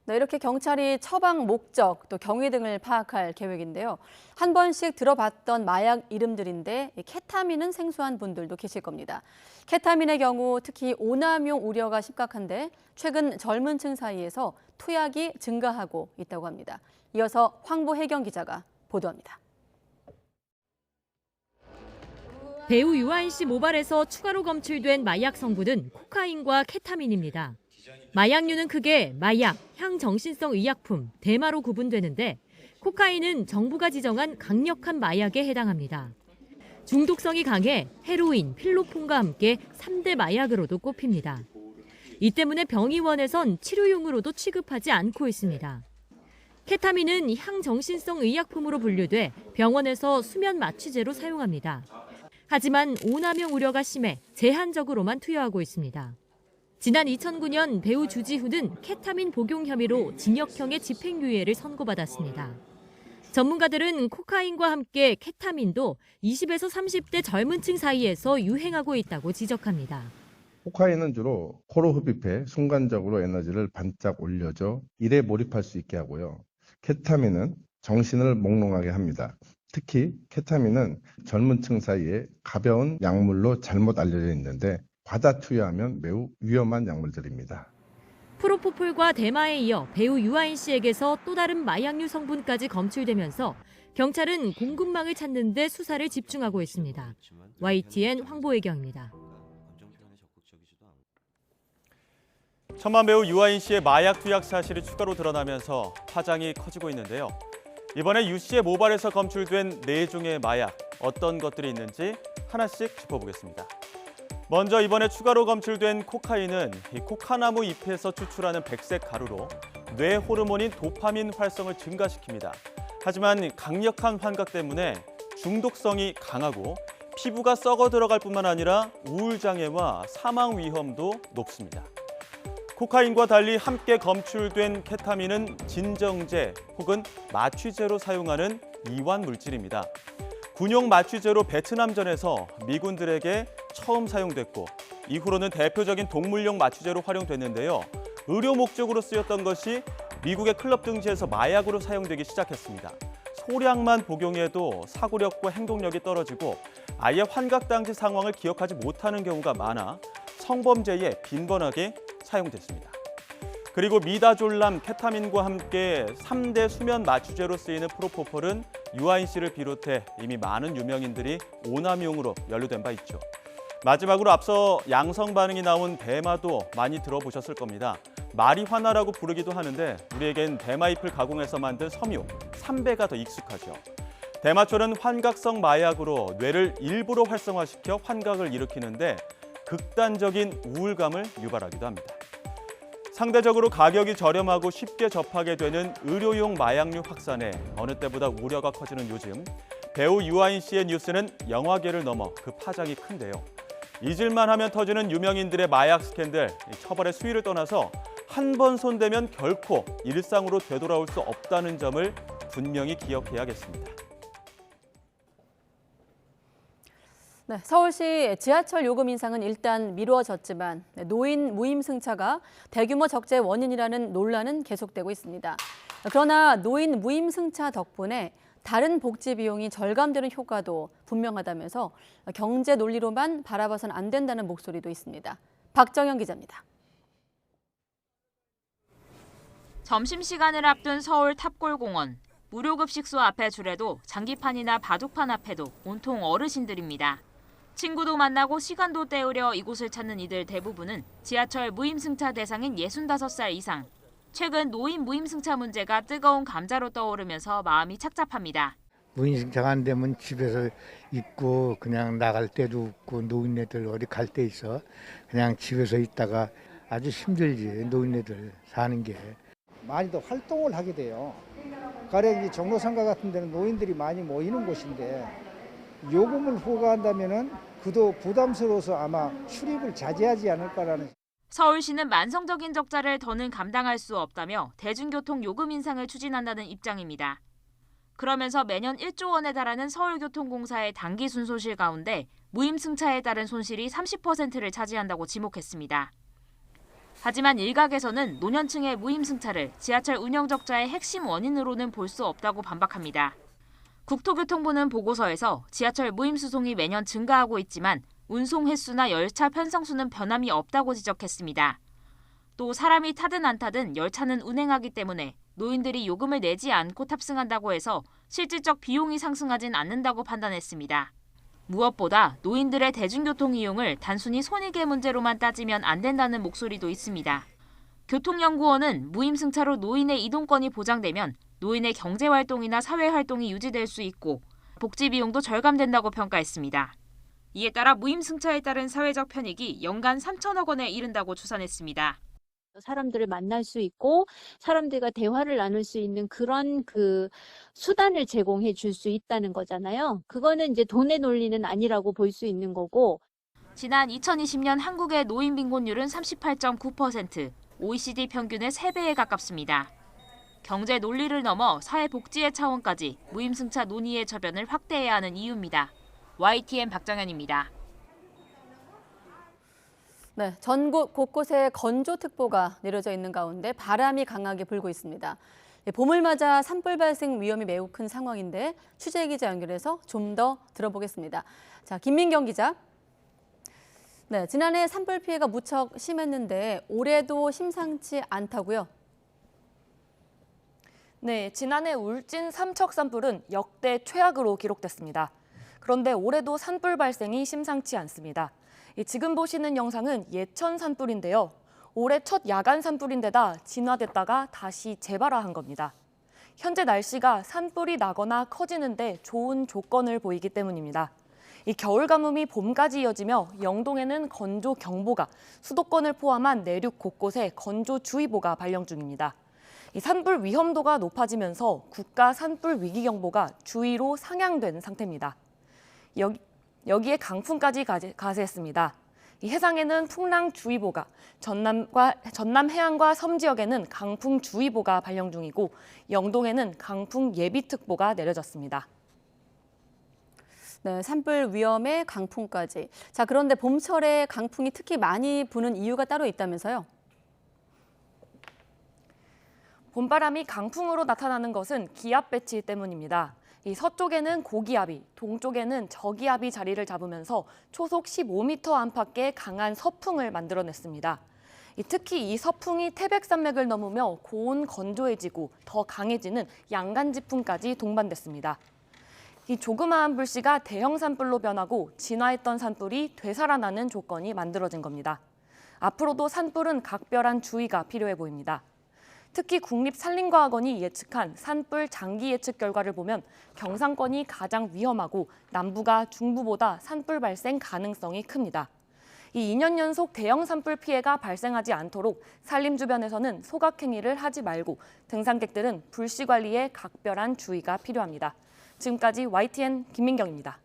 네, 이렇게 경찰이 처방 목적, 또 경위 등을 파악할 계획인데요. 한 번씩 들어봤던 마약 이름들인데 케타민은 생소한 분들도 계실 겁니다. 케타민의 경우 특히 오남용 우려가 심각한데 최근 젊은 층 사이에서 투약이 증가하고 있다고 합니다. 이어서 황보혜경 기자가 보도합니다. 배우 유아인 씨 모발에서 추가로 검출된 마약 성분은 코카인과 케타민입니다. 마약류는 크게 마약, 향정신성 의약품, 대마로 구분되는데 코카인은 정부가 지정한 강력한 마약에 해당합니다. 중독성이 강해 헤로인, 필로폰과 함께 3대 마약으로도 꼽힙니다. 이 때문에 병의원에선 치료용으로도 취급하지 않고 있습니다. 케타민은 향정신성 의약품으로 분류돼 병원에서 수면 마취제로 사용합니다. 하지만 오남용 우려가 심해 제한적으로만 투여하고 있습니다. 지난 2009년 배우 주지훈은 케타민 복용 혐의로 징역형의 집행유예를 선고받았습니다. 전문가들은 코카인과 함께 케타민도 20에서 30대 젊은 층 사이에서 유행하고 있다고 지적합니다. 코카인은 주로 코로 흡입해 순간적으로 에너지를 반짝 올려줘 일에 몰입할 수 있게 하고요. 케타민은 정신을 몽롱하게 합니다. 특히 케타민은 젊은 층 사이에 가벼운 약물로 잘못 알려져 있는데 과다 투여하면 매우 위험한 약물들입니다. 프로포폴과 대마에 이어 배우 유아인 씨에게서 또 다른 마약류 성분까지 검출되면서 경찰은 공급망을 찾는 데 수사를 집중하고 있습니다. YTN 황보혜경입니다. 천만 배우 유아인 씨의 마약 투약 사실이 추가로 드러나면서 파장이 커지고 있는데요. 이번에 유 씨의 모발에서 검출된 4종의 마약, 어떤 것들이 있는지 하나씩 짚어보겠습니다. 먼저 이번에 추가로 검출된 코카인은 이 코카나무 잎에서 추출하는 백색 가루로 뇌 호르몬인 도파민 활성을 증가시킵니다. 하지만 강력한 환각 때문에 중독성이 강하고 피부가 썩어 들어갈 뿐만 아니라 우울장애와 사망 위험도 높습니다. 코카인과 달리 함께 검출된 케타민은 진정제 혹은 마취제로 사용하는 이완 물질입니다. 군용 마취제로 베트남전에서 미군들에게 처음 사용됐고 이후로는 대표적인 동물용 마취제로 활용됐는데요. 의료 목적으로 쓰였던 것이 미국의 클럽 등지에서 마약으로 사용되기 시작했습니다. 소량만 복용해도 사고력과 행동력이 떨어지고 아예 환각 당시 상황을 기억하지 못하는 경우가 많아 성범죄에 빈번하게 사용됐습니다. 그리고 미다졸람, 케타민과 함께 3대 수면 마취제로 쓰이는 프로포폴은 유아인 씨를 비롯해 이미 많은 유명인들이 오남용으로 연루된 바 있죠. 마지막으로 앞서 양성 반응이 나온 대마도 많이 들어보셨을 겁니다. 마리화나라고 부르기도 하는데 우리에겐 대마잎을 가공해서 만든 섬유, 삼배가 더 익숙하죠. 대마초는 환각성 마약으로 뇌를 일부러 활성화시켜 환각을 일으키는데 극단적인 우울감을 유발하기도 합니다. 상대적으로 가격이 저렴하고 쉽게 접하게 되는 의료용 마약류 확산에 어느 때보다 우려가 커지는 요즘 배우 유아인 씨의 뉴스는 영화계를 넘어 그 파장이 큰데요. 잊을만 하면 터지는 유명인들의 마약 스캔들, 처벌의 수위를 떠나서 한 번 손대면 결코 일상으로 되돌아올 수 없다는 점을 분명히 기억해야겠습니다. 네, 서울시 지하철 요금 인상은 일단 미뤄졌지만 노인 무임승차가 대규모 적자의 원인이라는 논란은 계속되고 있습니다. 그러나 노인 무임승차 덕분에 다른 복지 비용이 절감되는 효과도 분명하다면서 경제 논리로만 바라봐서는 안 된다는 목소리도 있습니다. 박정현 기자입니다. 점심시간을 앞둔 서울 탑골공원. 무료급식소 앞의 줄에도 장기판이나 바둑판 앞에도 온통 어르신들입니다. 친구도 만나고 시간도 때우려 이곳을 찾는 이들 대부분은 지하철 무임승차 대상인 65살 이상. 최근 노인 무임승차 문제가 뜨거운 감자로 떠오르면서 마음이 착잡합니다. 무임승차가 안 되면 집에서 있고 그냥 나갈 때도 없고 노인네들 어디 갈 때 있어. 그냥 집에서 있다가 아주 힘들지 노인네들 사는 게. 많이 더 활동을 하게 돼요. 가령 종로상가 같은 데는 노인들이 많이 모이는 곳인데 요금을 부과한다면은 그도 부담스러워서 아마 출입을 자제하지 않을까라는. 서울시는 만성적인 적자를 더는 감당할 수 없다며 대중교통 요금 인상을 추진한다는 입장입니다. 그러면서 매년 1조 원에 달하는 서울교통공사의 단기 순손실 가운데 무임승차에 따른 손실이 30%를 차지한다고 지목했습니다. 하지만 일각에서는 노년층의 무임승차를 지하철 운영 적자의 핵심 원인으로는 볼 수 없다고 반박합니다. 국토교통부는 보고서에서 지하철 무임수송이 매년 증가하고 있지만 운송 횟수나 열차 편성수는 변함이 없다고 지적했습니다. 또 사람이 타든 안 타든 열차는 운행하기 때문에 노인들이 요금을 내지 않고 탑승한다고 해서 실질적 비용이 상승하진 않는다고 판단했습니다. 무엇보다 노인들의 대중교통 이용을 단순히 손익의 문제로만 따지면 안 된다는 목소리도 있습니다. 교통연구원은 무임승차로 노인의 이동권이 보장되면 노인의 경제활동이나 사회활동이 유지될 수 있고 복지 비용도 절감된다고 평가했습니다. 이에 따라 무임승차에 따른 사회적 편익이 연간 3천억 원에 이른다고 추산했습니다. 사람들을 만날 수 있고 사람들과 대화를 나눌 수 있는 그런 수단을 제공해 줄 수 있다는 거잖아요. 그거는 이제 돈의 논리는 아니라고 볼 수 있는 거고. 지난 2020년 한국의 노인 빈곤율은 38.9%, OECD 평균의 3배에 가깝습니다. 경제 논리를 넘어 사회복지의 차원까지 무임승차 논의의 저변을 확대해야 하는 이유입니다. YTN 박정현입니다. 네, 전국 곳곳에 건조특보가 내려져 있는 가운데 바람이 강하게 불고 있습니다. 봄을 맞아 산불 발생 위험이 매우 큰 상황인데 취재 기자 연결해서 좀 더 들어보겠습니다. 자, 김민경 기자. 네, 지난해 산불 피해가 무척 심했는데 올해도 심상치 않다고요? 네, 지난해 울진 삼척 산불은 역대 최악으로 기록됐습니다. 그런데 올해도 산불 발생이 심상치 않습니다. 지금 보시는 영상은 예천 산불인데요. 올해 첫 야간 산불인데다 진화됐다가 다시 재발화한 겁니다. 현재 날씨가 산불이 나거나 커지는데 좋은 조건을 보이기 때문입니다. 이 겨울 가뭄이 봄까지 이어지며 영동에는 건조경보가, 수도권을 포함한 내륙 곳곳에 건조주의보가 발령 중입니다. 이 산불 위험도가 높아지면서 국가 산불 위기경보가 주의로 상향된 상태입니다. 여기에 강풍까지 가세했습니다. 이 해상에는 풍랑주의보가, 전남 해안과 섬 지역에는 강풍주의보가 발령 중이고 영동에는 강풍 예비특보가 내려졌습니다. 네, 산불 위험에 강풍까지. 자, 그런데 봄철에 강풍이 특히 많이 부는 이유가 따로 있다면서요? 봄바람이 강풍으로 나타나는 것은 기압 배치 때문입니다. 이 서쪽에는 고기압이, 동쪽에는 저기압이 자리를 잡으면서 초속 15m 안팎의 강한 서풍을 만들어냈습니다. 특히 이 서풍이 태백산맥을 넘으며 고온 건조해지고 더 강해지는 양간지풍까지 동반됐습니다. 이 조그마한 불씨가 대형 산불로 변하고 진화했던 산불이 되살아나는 조건이 만들어진 겁니다. 앞으로도 산불은 각별한 주의가 필요해 보입니다. 특히 국립산림과학원이 예측한 산불 장기 예측 결과를 보면 경상권이 가장 위험하고 남부가 중부보다 산불 발생 가능성이 큽니다. 이 2년 연속 대형 산불 피해가 발생하지 않도록 산림 주변에서는 소각행위를 하지 말고 등산객들은 불씨 관리에 각별한 주의가 필요합니다. 지금까지 YTN 김민경입니다.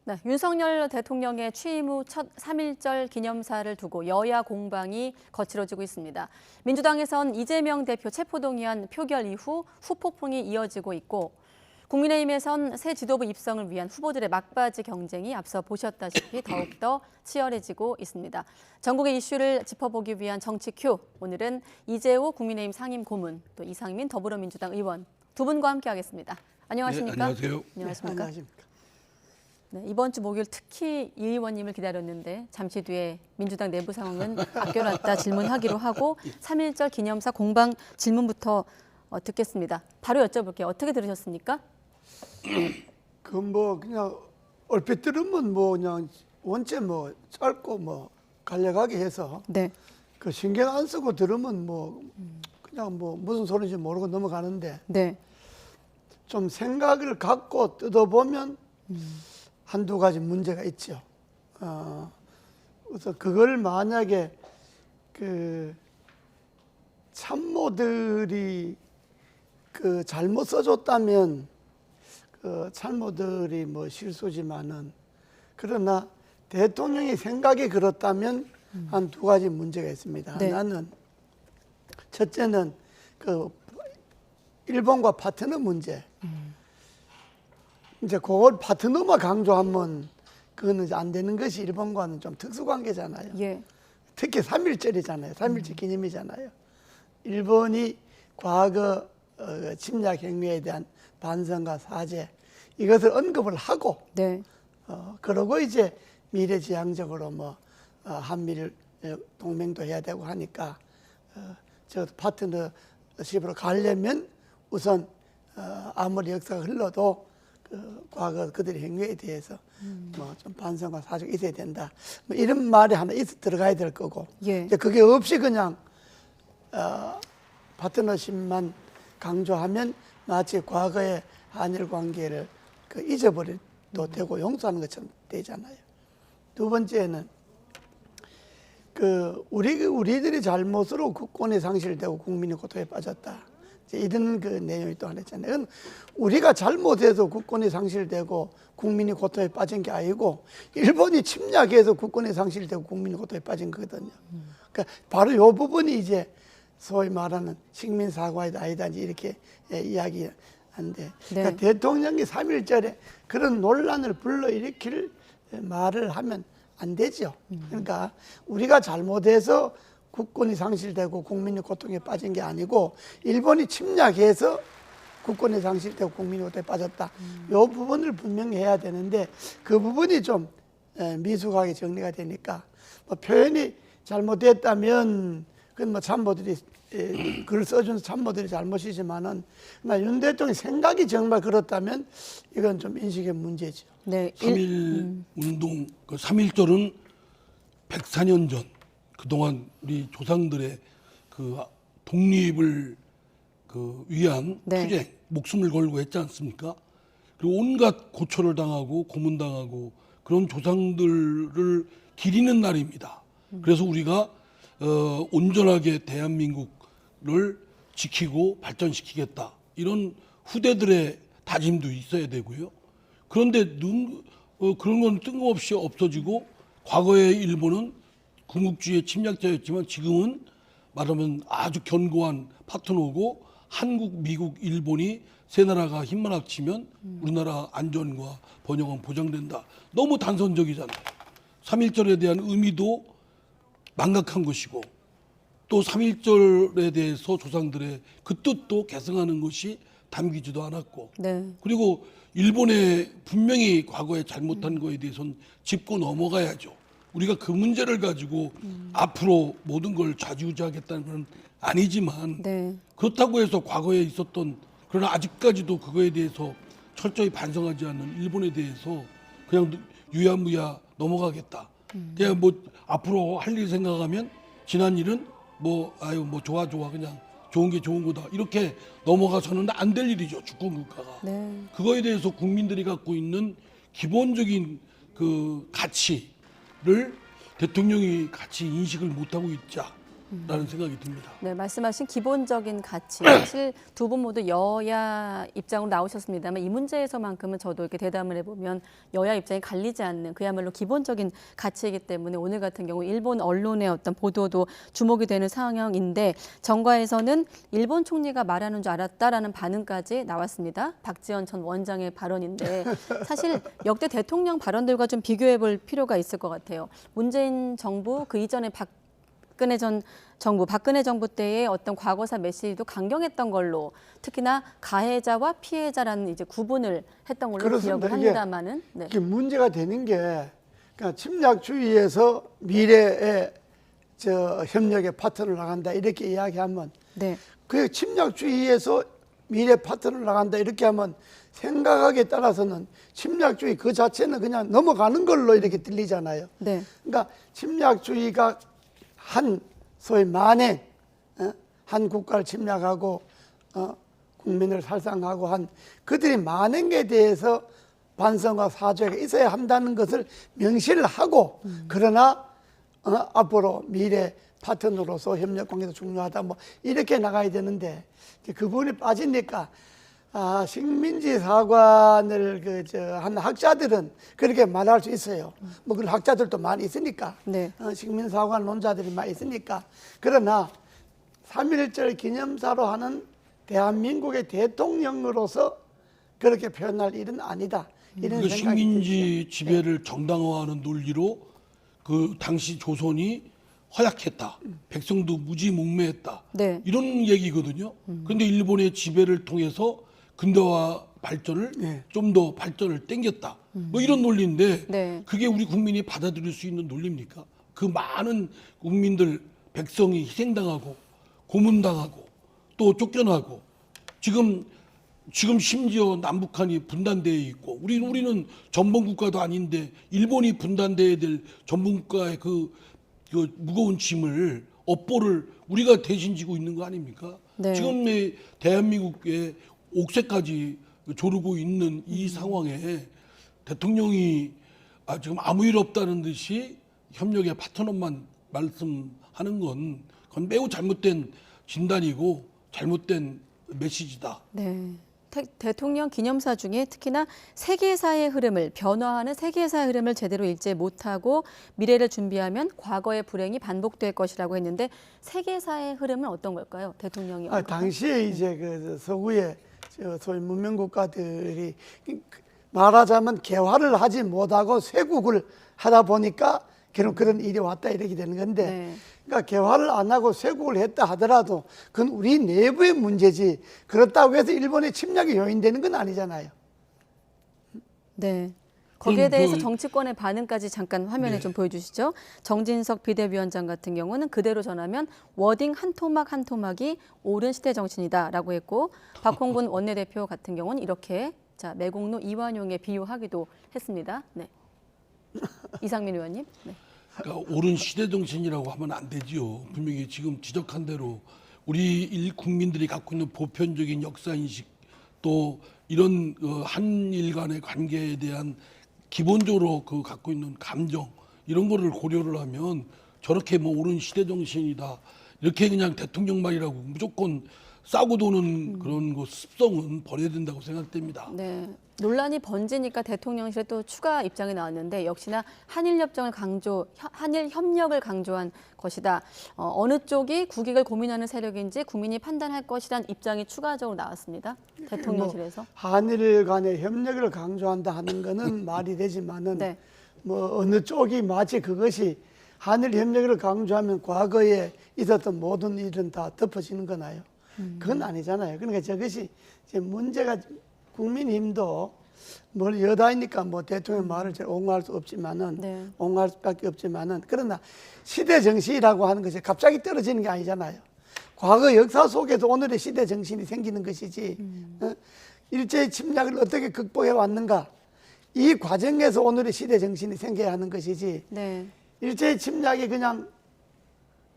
네, 윤석열 대통령의 취임 후 첫 3.1절 기념사를 두고 여야 공방이 거칠어지고 있습니다. 민주당에선 이재명 대표 체포동의안 표결 이후 후폭풍이 이어지고 있고 국민의힘에선 새 지도부 입성을 위한 후보들의 막바지 경쟁이 앞서 보셨다시피 더욱더 치열해지고 있습니다. 전국의 이슈를 짚어보기 위한 정치 큐. 오늘은 이재호 국민의힘 상임 고문, 또 이상민 더불어민주당 의원 두 분과 함께하겠습니다. 안녕하십니까? 네, 안녕하세요. 안녕하십니까? 네, 이번 주 목요일 특히 이 의원님을 기다렸는데 잠시 뒤에 민주당 내부 상황은 아껴놨다 질문하기로 하고 3.1절 기념사 공방 질문부터 듣겠습니다. 바로 여쭤볼게요. 어떻게 들으셨습니까? 그 뭐 그냥 얼핏 들으면 뭐 그냥 원체 뭐 짧고 뭐 간략하게 해서 네. 그 신경 안 쓰고 들으면 뭐 그냥 뭐 무슨 소리인지 모르고 넘어가는데 네. 좀 생각을 갖고 뜯어보면 한두 가지 문제가 있죠. 그래서 그걸 만약에 그 참모들이 그 잘못 써줬다면 그 참모들이 뭐 실수지만은 그러나 대통령의 생각이 그렇다면 한 두 가지 문제가 있습니다. 네. 하나는 첫째는 그 일본과 파트너 문제. 이제 그걸 파트너만 강조하면 그거는 이제 안 되는 것이 일본과는 좀 특수관계잖아요. 예. 특히 3.1절이잖아요. 3.1절 기념이잖아요. 일본이 과거 침략 행위에 대한 반성과 사죄 이것을 언급을 하고 네. 그러고 이제 미래지향적으로 뭐 한미를 동맹도 해야 되고 하니까 저 파트너십으로 가려면 우선 아무리 역사가 흘러도 그 과거 그들의 행위에 대해서 뭐 좀 반성과 사죄가 있어야 된다. 뭐 이런 말이 하나 들어가야 될 거고. 예. 이제 그게 없이 그냥 파트너십만 강조하면 마치 과거의 한일 관계를 그 잊어버려도 되고 용서하는 것처럼 되잖아요. 두 번째는 그 우리들이 잘못으로 국권이 상실되고 국민이 고통에 빠졌다. 이런 그 내용이 또 하나 있잖아요. 우리가 잘못해서 국권이 상실되고 국민이 고통에 빠진 게 아니고 일본이 침략해서 국권이 상실되고 국민이 고통에 빠진 거거든요. 그러니까 바로 이 부분이 이제 소위 말하는 식민 사과이다 아니다 이렇게 이야기하는데 그러니까 네. 대통령이 3.1절에 그런 논란을 불러일으킬 말을 하면 안 되죠. 그러니까 우리가 잘못해서 국권이 상실되고 국민이 고통에 빠진 게 아니고 일본이 침략해서 국권이 상실되고 국민이 고통에 빠졌다. 이 부분을 분명히 해야 되는데 그 부분이 좀 미숙하게 정리가 되니까 뭐 표현이 잘못됐다면 그건 뭐 참모들이 글을 써준 참모들이 잘못이지만은 윤 대통령 생각이 정말 그렇다면 이건 좀 인식의 문제죠. 네. 3.1 운동, 그 3.1절은 104년 전 그동안 우리 조상들의 그 독립을 그 위한 네. 투쟁, 목숨을 걸고 했지 않습니까? 그리고 온갖 고초를 당하고 고문당하고 그런 조상들을 기리는 날입니다. 그래서 우리가 온전하게 대한민국을 지키고 발전시키겠다. 이런 후대들의 다짐도 있어야 되고요. 그런데 그런 건 뜬금없이 없어지고 과거의 일본은 군국주의의 침략자였지만 지금은 말하면 아주 견고한 파트너고 한국, 미국, 일본이 세 나라가 힘만 합치면 우리나라 안전과 번영은 보장된다. 너무 단선적이잖아요. 3.1절에 대한 의미도 망각한 것이고 또 3.1절에 대해서 조상들의 그 뜻도 계승하는 것이 담기지도 않았고 네. 그리고 일본에 분명히 과거에 잘못한 거에 대해서는 짚고 넘어가야죠. 우리가 그 문제를 가지고 앞으로 모든 걸 좌지우지하겠다는 건 아니지만 네. 그렇다고 해서 과거에 있었던 그러나 아직까지도 그거에 대해서 철저히 반성하지 않는 일본에 대해서 그냥 유야무야 넘어가겠다. 그냥 뭐 앞으로 할 일 생각하면 지난 일은 뭐 좋아 그냥 좋은 게 좋은 거다 이렇게 넘어가서는 안 될 일이죠. 주권 국가가. 네. 그거에 대해서 국민들이 갖고 있는 기본적인 그 가치를 대통령이 같이 인식을 못하고 있자 생각이 듭니다. 네, 말씀하신 기본적인 가치. 사실 두 분 모두 여야 입장으로 나오셨습니다만 이 문제에서만큼은 저도 이렇게 대담을 해보면 여야 입장이 갈리지 않는 그야말로 기본적인 가치이기 때문에 오늘 같은 경우 일본 언론의 어떤 보도도 주목이 되는 상황인데 정가에서는 일본 총리가 말하는 줄 알았다라는 반응까지 나왔습니다. 박지원 전 원장의 발언인데 사실 역대 대통령 발언들과 좀 비교해 볼 필요가 있을 것 같아요. 문재인 정부 그 이전에 박근혜 정부 때의 어떤 과거사 메시지도 강경했던 걸로 특히나 가해자와 피해자라는 이제 구분을 했던 걸로 그렇습니다. 기억을 합니다만은 이게 문제가 되는 게 그러니까 침략주의에서 미래의 협력의 파트너를 나간다 이렇게 이야기하면 그 침략주의에서 미래 파트너를 나간다 이렇게 하면 생각하기에 따라서는 침략주의 그 자체는 그냥 넘어가는 걸로 이렇게 들리잖아요. 그러니까 침략주의가 한 소위 만행, 한 국가를 침략하고 국민을 살상하고 한 그들이 만행에 대해서 반성과 사죄가 있어야 한다는 것을 명시를 하고 그러나 앞으로 미래 파트너로서 협력 관계도 중요하다 뭐 이렇게 나가야 되는데 그 부분이 빠지니까 식민지 사관을 한 학자들은 그렇게 말할 수 있어요. 뭐 그런 학자들도 많이 있으니까 식민 사관 논자들이 많이 있으니까 그러나 3.1절 기념사로 하는 대한민국의 대통령으로서 그렇게 표현할 일은 아니다. 이런 생각이 식민지 지배를 정당화하는 논리로 그 당시 조선이 허약했다. 백성도 무지몽매했다. 이런 얘기거든요. 그런데 일본의 지배를 통해서 근대화 발전을 좀 더 발전을 땡겼다. 뭐 이런 논리인데 그게 우리 국민이 받아들일 수 있는 논리입니까? 그 많은 국민들, 백성이 희생당하고 고문당하고 또 쫓겨나고 지금 심지어 남북한이 분단되어 있고 우리는 전범국가도 아닌데 일본이 분단돼야 될 전범국가의 그 무거운 짐을 업보를 우리가 대신 지고 있는 거 아닙니까? 지금 대한민국의 옥새까지 조르고 있는 이 상황에 대통령이 지금 아무 일 없다는 듯이 협력의 파트너만 말씀하는 그건 매우 잘못된 진단이고 잘못된 메시지다. 대통령 기념사 중에 특히나 세계사의 흐름을 변화하는 세계사의 흐름을 제대로 읽지 못하고 미래를 준비하면 과거의 불행이 반복될 것이라고 했는데 세계사의 흐름은 어떤 걸까요? 대통령이 당시에 이제 그 서구의 소위 문명 국가들이 말하자면 개화를 하지 못하고 쇄국을 하다 보니까 결국 그런 일이 왔다 이렇게 되는 건데 그러니까 개화를 안 하고 쇄국을 했다 하더라도 그건 우리 내부의 문제지 그렇다고 해서 일본의 침략이 요인되는 건 아니잖아요. 거기에 대해서 정치권의 반응까지 잠깐 화면에 좀 보여주시죠. 정진석 비대위원장 같은 경우는 그대로 전하면 워딩 한 토막 한 토막이 옳은 시대 정신이다라고 했고 박홍근 원내대표 같은 경우는 이렇게 매국노 이완용에 비유하기도 했습니다. 이상민 의원님. 그러니까 옳은 시대 정신이라고 하면 안 되지요. 분명히 지금 지적한 대로 우리 국민들이 갖고 있는 보편적인 역사인식 또 이런 한일 간의 관계에 대한 기본적으로 갖고 있는 감정 이런 거를 고려를 하면 저렇게 뭐 옳은 시대 정신이다 이렇게 그냥 대통령 말이라고 무조건 싸고 도는 그런 습성은 버려야 된다고 생각됩니다. 논란이 번지니까 대통령실에 또 추가 입장이 나왔는데 역시나 한일 협력을 강조한 것이다. 어느 쪽이 국익을 고민하는 세력인지 국민이 판단할 것이란 입장이 추가적으로 나왔습니다. 대통령실에서. 한일 간의 협력을 강조한다 하는 거는 말이 되지만은 뭐 어느 쪽이 마치 그것이 한일 협력을 강조하면 과거에 있었던 모든 일은 다 덮어지는 거나요? 그건 아니잖아요. 그러니까 저것이 이제 문제가 국민힘도 뭘 여당이니까 뭐 대통령 말을 잘 옹호할 수 없지만은 옹호할 수밖에 없지만은 그러나 시대 정신이라고 하는 것이 갑자기 떨어지는 게 아니잖아요. 과거 역사 속에서 오늘의 시대 정신이 생기는 것이지 일제의 침략을 어떻게 극복해 왔는가 이 과정에서 오늘의 시대 정신이 생겨야 하는 것이지 일제의 침략이 그냥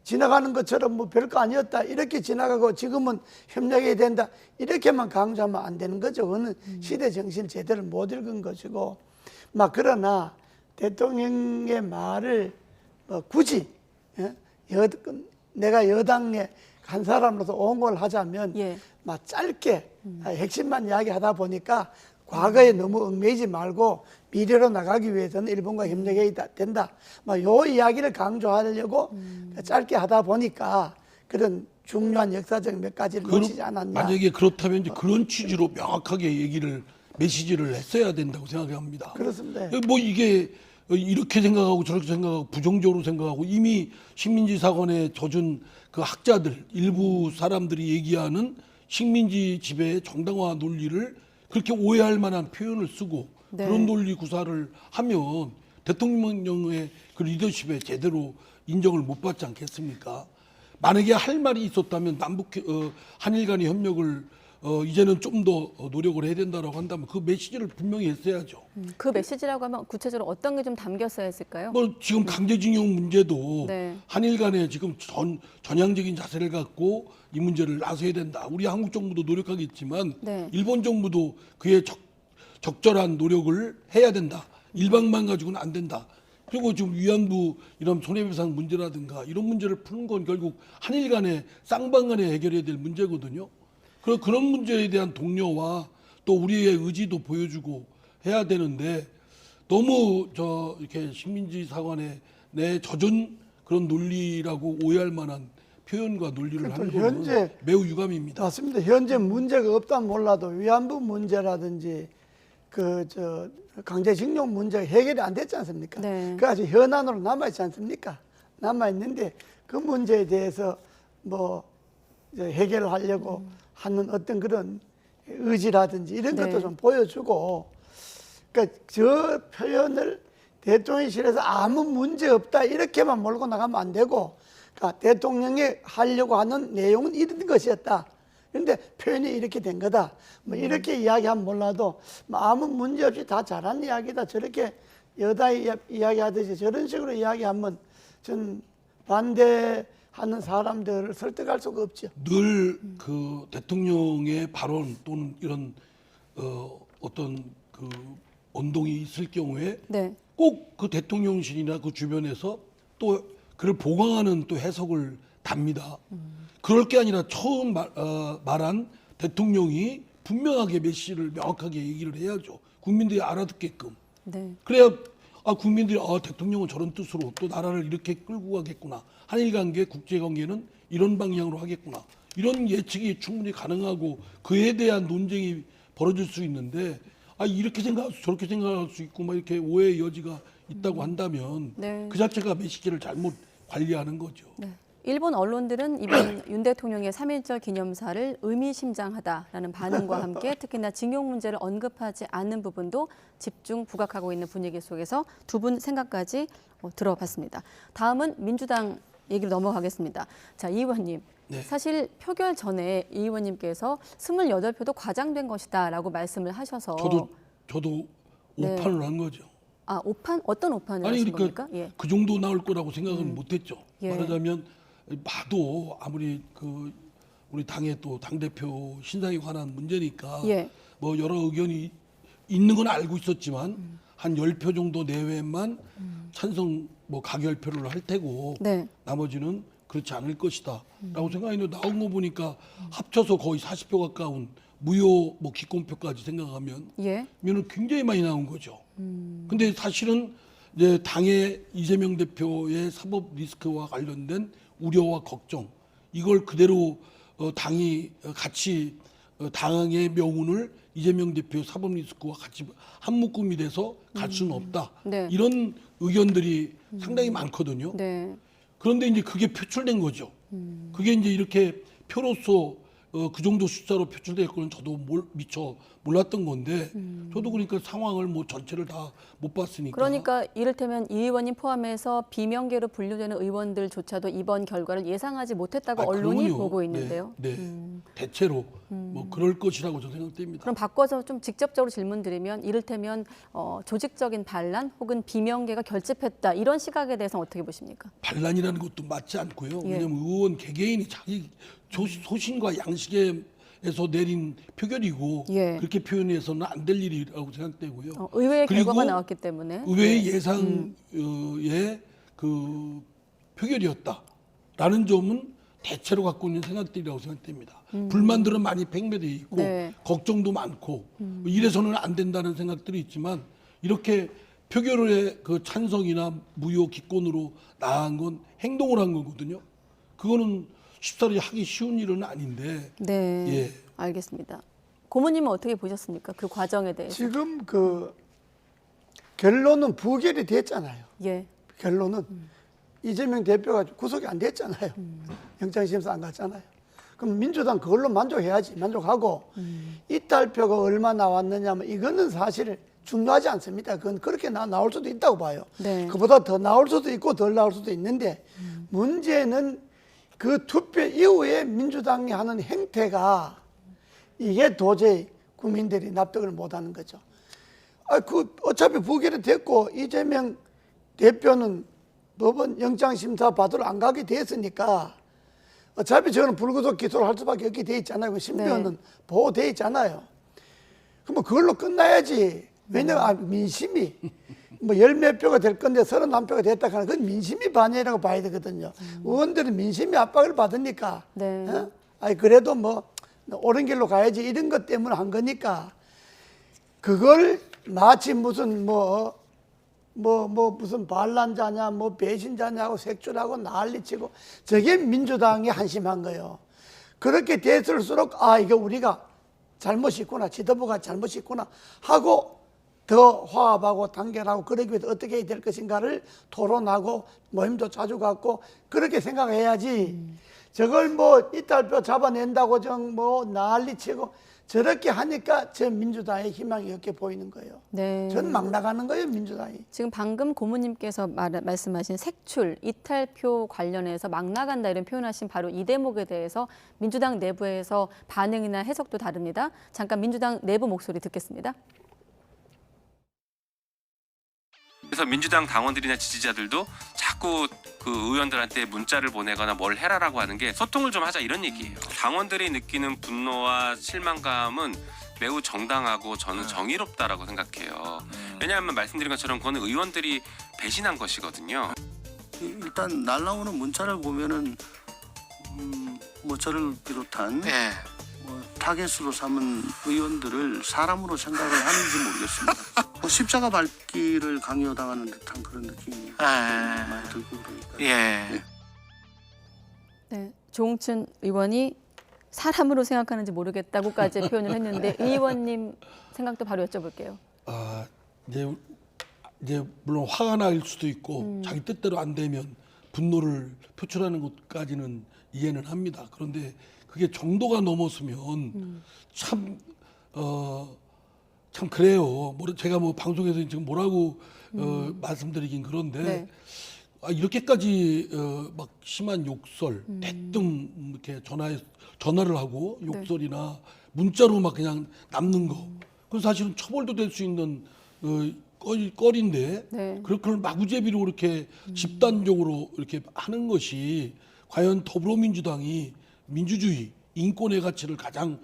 지나가는 것처럼 뭐 별거 아니었다 이렇게 지나가고 지금은 협력해야 된다 이렇게만 강조하면 안 되는 거죠. 그거는 시대 정신을 제대로 못 읽은 것이고 그러나 대통령의 말을 굳이 내가 여당에 한 사람으로서 옹호를 하자면 막 짧게 핵심만 이야기하다 보니까 과거에 너무 얽매이지 말고 미래로 나가기 위해서는 일본과 협력해야 된다. 막 요 이야기를 강조하려고 짧게 하다 보니까 그런 중요한 역사적 몇 가지를 놓치지 않았나. 만약에 그렇다면 이제 그런 취지로 명확하게 메시지를 했어야 된다고 생각합니다. 그렇습니다. 뭐 이게 이렇게 생각하고 저렇게 생각하고 부정적으로 생각하고 이미 식민지 사관에 젖은 그 학자들 일부 사람들이 얘기하는 식민지 지배의 정당화 논리를 그렇게 오해할 만한 표현을 쓰고 그런 논리 구사를 하면 대통령의 그 리더십에 제대로 인정을 못 받지 않겠습니까? 만약에 할 말이 있었다면 한일 간의 협력을 이제는 좀 더 노력을 해야 된다라고 한다면 그 메시지를 분명히 했어야죠. 그 메시지라고 하면 구체적으로 어떤 게 좀 담겼어야 했을까요? 뭐 지금 강제징용 문제도 한일 간에 지금 전향적인 자세를 갖고 이 문제를 나서야 된다. 우리 한국 정부도 노력하겠지만 일본 정부도 그에 적절한 노력을 해야 된다. 일방만 가지고는 안 된다. 그리고 지금 위안부 이런 손해배상 문제라든가 이런 문제를 푸는 건 결국 한일 간에 쌍방 간에 해결해야 될 문제거든요. 그런 문제에 대한 독려와 또 우리의 의지도 보여주고 해야 되는데 너무 이렇게 식민지 사관에 내 젖은 그런 논리라고 오해할 만한 표현과 논리를 하는 건 매우 유감입니다. 맞습니다. 현재 문제가 없다면 몰라도 위안부 문제라든지 강제징용 문제가 해결이 안 됐지 않습니까? 그 아직 현안으로 남아있지 않습니까? 남아있는데 그 문제에 대해서 뭐 해결을 하려고 하는 어떤 그런 의지라든지 이런 것도 좀 보여주고, 그러니까 저 표현을 대통령실에서 아무 문제 없다 이렇게만 몰고 나가면 안 되고, 그러니까 대통령이 하려고 하는 내용은 이런 것이었다. 그런데 표현이 이렇게 된 거다. 뭐 이렇게 이야기하면 몰라도 뭐 아무 문제 없이 다 잘한 이야기다. 저렇게 여당이 이야기하듯이 저런 식으로 이야기하면 전 반대하는 사람들을 설득할 수가 없죠. 늘 그 대통령의 발언 또는 이런 어떤 그 운동이 있을 경우에 꼭 그 대통령실이나 그 주변에서 또 그를 보강하는 또 해석을 답니다. 그럴 게 아니라 처음 말한 대통령이 분명하게 메시지를 명확하게 얘기를 해야죠. 국민들이 알아듣게끔. 그래야 국민들이 대통령은 저런 뜻으로 또 나라를 이렇게 끌고 가겠구나. 한일 관계, 국제 관계는 이런 방향으로 하겠구나. 이런 예측이 충분히 가능하고 그에 대한 논쟁이 벌어질 수 있는데 이렇게 생각할 수 저렇게 생각할 수 있고 막 이렇게 오해의 여지가 있다고 한다면 그 자체가 메시지를 잘못 관리하는 거죠. 일본 언론들은 이번 윤 대통령의 3.1절 기념사를 의미심장하다라는 반응과 함께 특히나 징용 문제를 언급하지 않는 부분도 집중 부각하고 있는 분위기 속에서 두 분 생각까지 들어봤습니다. 다음은 민주당 얘기로 넘어가겠습니다. 자, 이 의원님. 사실 표결 전에 이 의원님께서 28표도 과장된 것이다라고 말씀을 하셔서 저도 오판을 한 거죠. 오판? 어떤 오판을 하신 겁니까? 그 정도 나올 거라고 생각은 못했죠. 말하자면 봐도 아무리 우리 당의 또 당대표 신상에 관한 문제니까 뭐 여러 의견이 있는 건 알고 있었지만 한 10표 정도 내외만 찬성 뭐 가결표를 할 테고 나머지는 그렇지 않을 것이다 라고 생각했는데 나온 거 보니까 합쳐서 거의 40표 가까운 무효 뭐 기권표까지 생각하면 굉장히 많이 나온 거죠. 근데 사실은 이제 당의 이재명 대표의 사법 리스크와 관련된 우려와 걱정 이걸 그대로 당이 같이 당의 명운을 이재명 대표 사법 리스크와 같이 한 묶음이 돼서 갈 수는 없다. 이런 의견들이 상당히 많거든요. 그런데 이제 그게 표출된 거죠. 그게 이제 이렇게 표로서 그 정도 숫자로 표출될 거는 저도 미처 몰랐던 건데 저도 그러니까 상황을 뭐 전체를 다 못 봤으니까. 그러니까 이를테면 이 의원님 포함해서 비명계로 분류되는 의원들조차도 이번 결과를 예상하지 못했다고 언론이 그럼요. 보고 있는데요. 대체로 뭐 그럴 것이라고 저는 생각됩니다. 그럼 바꿔서 좀 직접적으로 질문드리면 이를테면 조직적인 반란 혹은 비명계가 결집했다 이런 시각에 대해서 어떻게 보십니까? 반란이라는 것도 맞지 않고요. 왜냐하면 의원 개개인이 자기 소신과 양식에서 내린 표결이고 그렇게 표현해서는 안 될 일이라고 생각되고요. 의회의 결과가 나왔기 때문에 의회의 예상의 그 표결이었다. 라는 점은 대체로 갖고 있는 생각들이라고 생각됩니다. 불만들은 많이 팽배되어 있고 네. 걱정도 많고 이래서는 안 된다는 생각들이 있지만 이렇게 표결의 그 찬성이나 무효 기권으로 나간 건 행동을 한 거거든요. 그거는 쉽사리 하기 쉬운 일은 아닌데. 네, 예. 알겠습니다. 고모님은 어떻게 보셨습니까? 그 과정에 대해서. 지금 그 결론은 부결이 됐잖아요. 예. 결론은 이재명 대표가 구속이 안 됐잖아요. 영장심사 안 갔잖아요. 그럼 민주당 그걸로 만족해야지. 만족하고 이탈표가 얼마 나왔느냐면 이거는 사실 중요하지 않습니다. 그건 그렇게 나올 수도 있다고 봐요. 네. 그보다 더 나올 수도 있고 덜 나올 수도 있는데 문제는 그 투표 이후에 민주당이 하는 행태가 이게 도저히 국민들이 납득을 못하는 거죠. 어차피 부결이 됐고 이재명 대표는 법원 영장심사 받으러 안 가게 됐으니까 어차피 저는 불구속 기소를 할 수밖에 없게 돼 있잖아요. 신변은 네. 보호돼 있잖아요. 그럼 그걸로 끝나야지. 왜냐면 민심이 뭐 열 몇 표가 될 건데 31표가 됐다 하는 그건 민심이 반영이라고 봐야 되거든요. 의원들은 민심이 압박을 받으니까 네. 그래도 뭐 옳은 길로 가야지 이런 것 때문에 한 거니까 그걸 마치 무슨 무슨 반란자냐 뭐 배신자냐고 색출하고 난리치고 저게 민주당이 한심한 거예요. 그렇게 됐을수록 이거 우리가 잘못이 있구나, 지도부가 잘못이 있구나 하고 더 화합하고 단결하고 그러기 위해서 어떻게 해야 될 것인가를 토론하고 모임도 자주 갖고 그렇게 생각해야지. 저걸 뭐 이탈표 잡아낸다고 난리치고 저렇게 하니까 저 민주당의 희망이 없게 보이는 거예요. 네. 전 막 나가는 거예요, 민주당이. 지금 방금 고모님께서 말씀하신 색출, 이탈표 관련해서 막 나간다 이런 표현하신 바로 이 대목에 대해서 민주당 내부에서 반응이나 해석도 다릅니다. 잠깐 민주당 내부 목소리 듣겠습니다. 그래서 민주당 당원들이나 지지자들도 자꾸 그 의원들한테 문자를 보내거나 뭘 해라라고 하는 게 소통을 좀 하자 이런 얘기예요. 당원들이 느끼는 분노와 실망감은 매우 정당하고 저는 정의롭다라고 생각해요. 왜냐하면 말씀드린 것처럼 그거는 의원들이 배신한 것이거든요. 일단 날라오는 문자를 보면은 뭐 저를 비롯한 뭐 타겟으로 삼은 의원들을 사람으로 생각을 하는지 모르겠습니다. 뭐 십자가 밟기를 강요당하는 듯한 그런 느낌이 많이 들고 그러니까. 네, 조홍천 의원이 사람으로 생각하는지 모르겠다고까지 표현을 했는데 의원님 생각도 바로 여쭤볼게요. 이제 물론 화가 날 수도 있고 자기 뜻대로 안 되면 분노를 표출하는 것까지는 이해는 합니다. 그런데 그게 정도가 넘었으면 참 그래요. 제가 뭐 방송에서 지금 뭐라고 말씀드리긴 그런데 네. 이렇게까지 막 심한 욕설, 대뜸 이렇게 전화를 하고 욕설이나 문자로 막 그냥 남는 거. 그건 사실은 처벌도 될 수 있는 거리인데 네. 그걸 마구제비로 이렇게 집단적으로 이렇게 하는 것이 과연 더불어민주당이 민주주의, 인권의 가치를 가장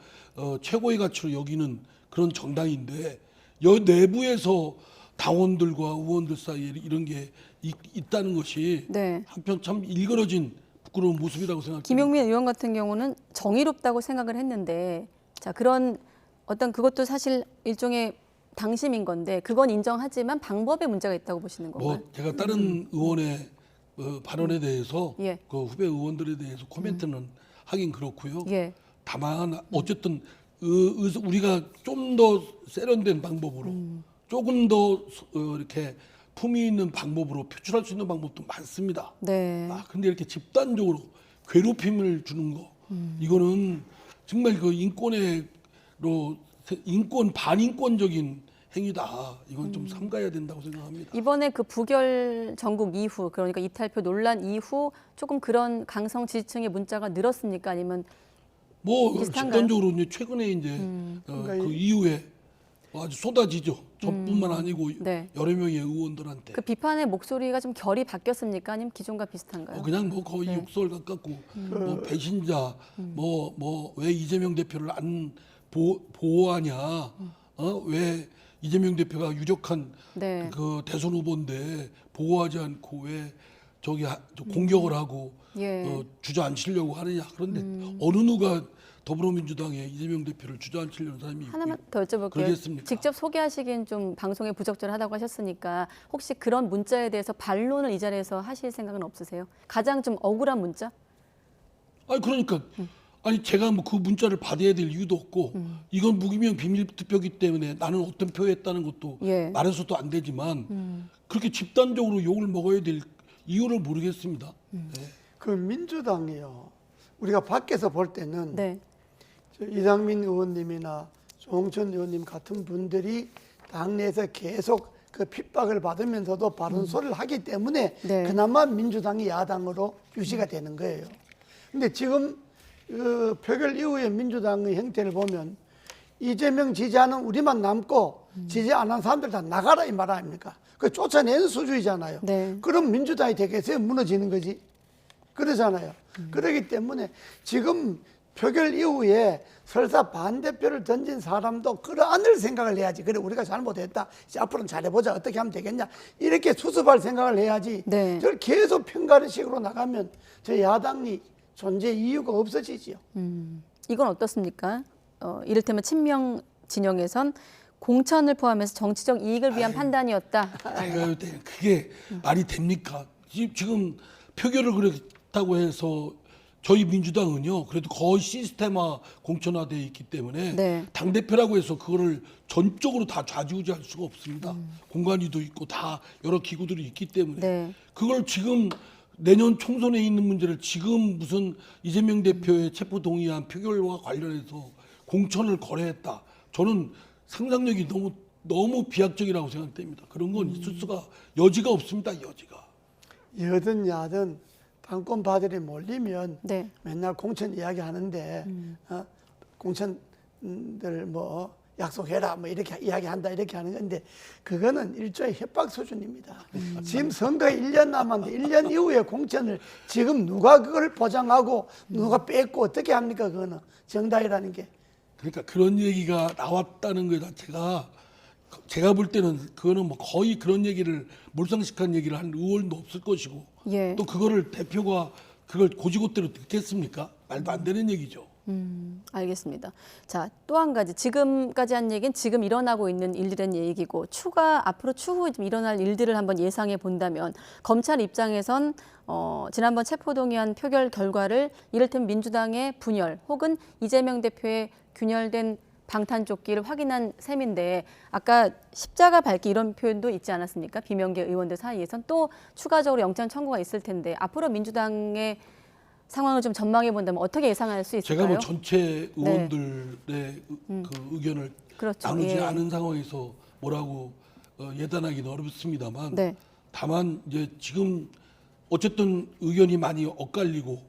최고의 가치로 여기는 그런 정당인데 내부에서 당원들과 의원들 사이에 이런 게 있다는 것이 네. 한편 참 일그러진 부끄러운 모습이라고 생각합니다. 김용민 의원 같은 경우는 정의롭다고 생각을 했는데 자 그런 어떤 그것도 사실 일종의 당심인 건데 그건 인정하지만 방법에 문제가 있다고 보시는 건가요? 제가 다른 의원의 발언에 대해서 예. 그 후배 의원들에 대해서 코멘트는 하긴 그렇고요. 예. 다만 어쨌든 우리가 좀 더 세련된 방법으로 조금 더 이렇게 품위 있는 방법으로 표출할 수 있는 방법도 많습니다. 네. 근데 이렇게 집단적으로 괴롭힘을 주는 거 이거는 정말 그 반인권적인 행위다. 이건 좀 삼가야 된다고 생각합니다. 이번에 그 부결 전국 이후 그러니까 이탈표 논란 이후 조금 그런 강성 지지층의 문자가 늘었습니까? 아니면 비슷한가요? 집단적으로 이제 최근에 이제 그 이후에 아주 쏟아지죠. 저뿐만 아니고 네. 여러 명의 의원들한테. 그 비판의 목소리가 좀 결이 바뀌었습니까? 아니면 기존과 비슷한가요? 그냥 뭐 거의 욕설 가깝고 뭐 배신자 뭐 왜 이재명 대표를 안 보호하냐? 왜 이재명 대표가 유력한 네. 그 대선 후보인데 보호하지 않고 왜 공격을 하고 예. 주저앉히려고 하느냐. 그런데 어느 누가 더불어민주당의 이재명 대표를 주저앉히려는 사람이 하나만 더 여쭤볼게요. 그러겠습니까? 직접 소개하시기엔 좀 방송에 부적절하다고 하셨으니까 혹시 그런 문자에 대해서 반론을 이 자리에서 하실 생각은 없으세요? 가장 좀 억울한 문자? 아니 그러니까 아니 제가 뭐 그 문자를 받아야 될 이유도 없고 이건 무기명 비밀 투표기 때문에 나는 어떤 표했다는 것도 예. 말해서도 안 되지만 그렇게 집단적으로 욕을 먹어야 될 이유를 모르겠습니다. 네. 그 민주당이요. 우리가 밖에서 볼 때는 네. 저 이상민 의원님이나 조홍천 의원님 같은 분들이 당내에서 계속 그 핍박을 받으면서도 바른 소리를 하기 때문에 네. 그나마 민주당이 야당으로 유지가 되는 거예요. 근데 지금 그 표결 이후에 민주당의 형태를 보면 이재명 지지하는 우리만 남고 지지 안 한 사람들 다 나가라 이 말 아닙니까? 그 쫓아내는 수준이잖아요. 네. 그럼 민주당이 되겠어요? 무너지는 거지. 그러잖아요. 그렇기 때문에 지금 표결 이후에 설사 반대표를 던진 사람도 그러안을 생각을 해야지. 그래 우리가 잘못했다. 이제 앞으로는 잘해보자. 어떻게 하면 되겠냐. 이렇게 수습할 생각을 해야지. 네. 저를 계속 평가하는 식으로 나가면 저 야당이 존재 이유가 없어지죠. 이건 어떻습니까? 이를테면 친명 진영에선 공천을 포함해서 정치적 이익을 위한 판단이었다. 제가 볼 때 그게 말이 됩니까? 지금 표결을 그랬다고 해서 저희 민주당은요, 그래도 거의 시스템화 공천화되어 있기 때문에 네. 당대표라고 해서 그거를 전적으로 다 좌지우지할 수가 없습니다. 공관위도 있고 다 여러 기구들이 있기 때문에 네. 그걸 지금 내년 총선에 있는 문제를 지금 무슨 이재명 대표의 체포동의안 표결과 관련해서 공천을 거래했다. 저는 상상력이 너무 비약적이라고 생각됩니다. 그런 건 있을 수가 여지가 없습니다. 여지가. 여든 야든 당권파들이 몰리면 네. 맨날 공천 이야기하는데 공천들 뭐 약속해라 뭐 이렇게 이야기한다 이렇게 하는 건데 그거는 일종의 협박 수준입니다. 지금 선거 1년 남았는데 1년 이후에 공천을 지금 누가 그걸 보장하고 누가 뺏고 어떻게 합니까? 그거는 정당이라는 게. 그러니까 그런 얘기가 나왔다는 것 자체가 제가 볼 때는 그거는 뭐 거의 그런 얘기를 몰상식한 얘기를 한 의원도 없을 것이고 예. 또 그거를 대표가 그걸 고지고대로 듣겠습니까? 말도 안 되는 얘기죠. 알겠습니다. 자, 또 한 가지 지금까지 한 얘기는 지금 일어나고 있는 일들의 얘기고 앞으로 추후에 좀 일어날 일들을 한번 예상해 본다면 검찰 입장에선 지난번 체포동의안 표결 결과를 이를테면 민주당의 분열 혹은 이재명 대표의 균열된 방탄조끼를 확인한 셈인데 아까 십자가 밟기 이런 표현도 있지 않았습니까? 비명계 의원들 사이에선 또 추가적으로 영장 청구가 있을 텐데 앞으로 민주당의 상황을 좀 전망해 본다면 어떻게 예상할 수 있을까요? 제가 뭐 전체 의원들의 그 의견을 그렇죠. 나누지 예. 않은 상황에서 뭐라고 예단하기는 어렵습니다만 네. 다만 이제 지금 어쨌든 의견이 많이 엇갈리고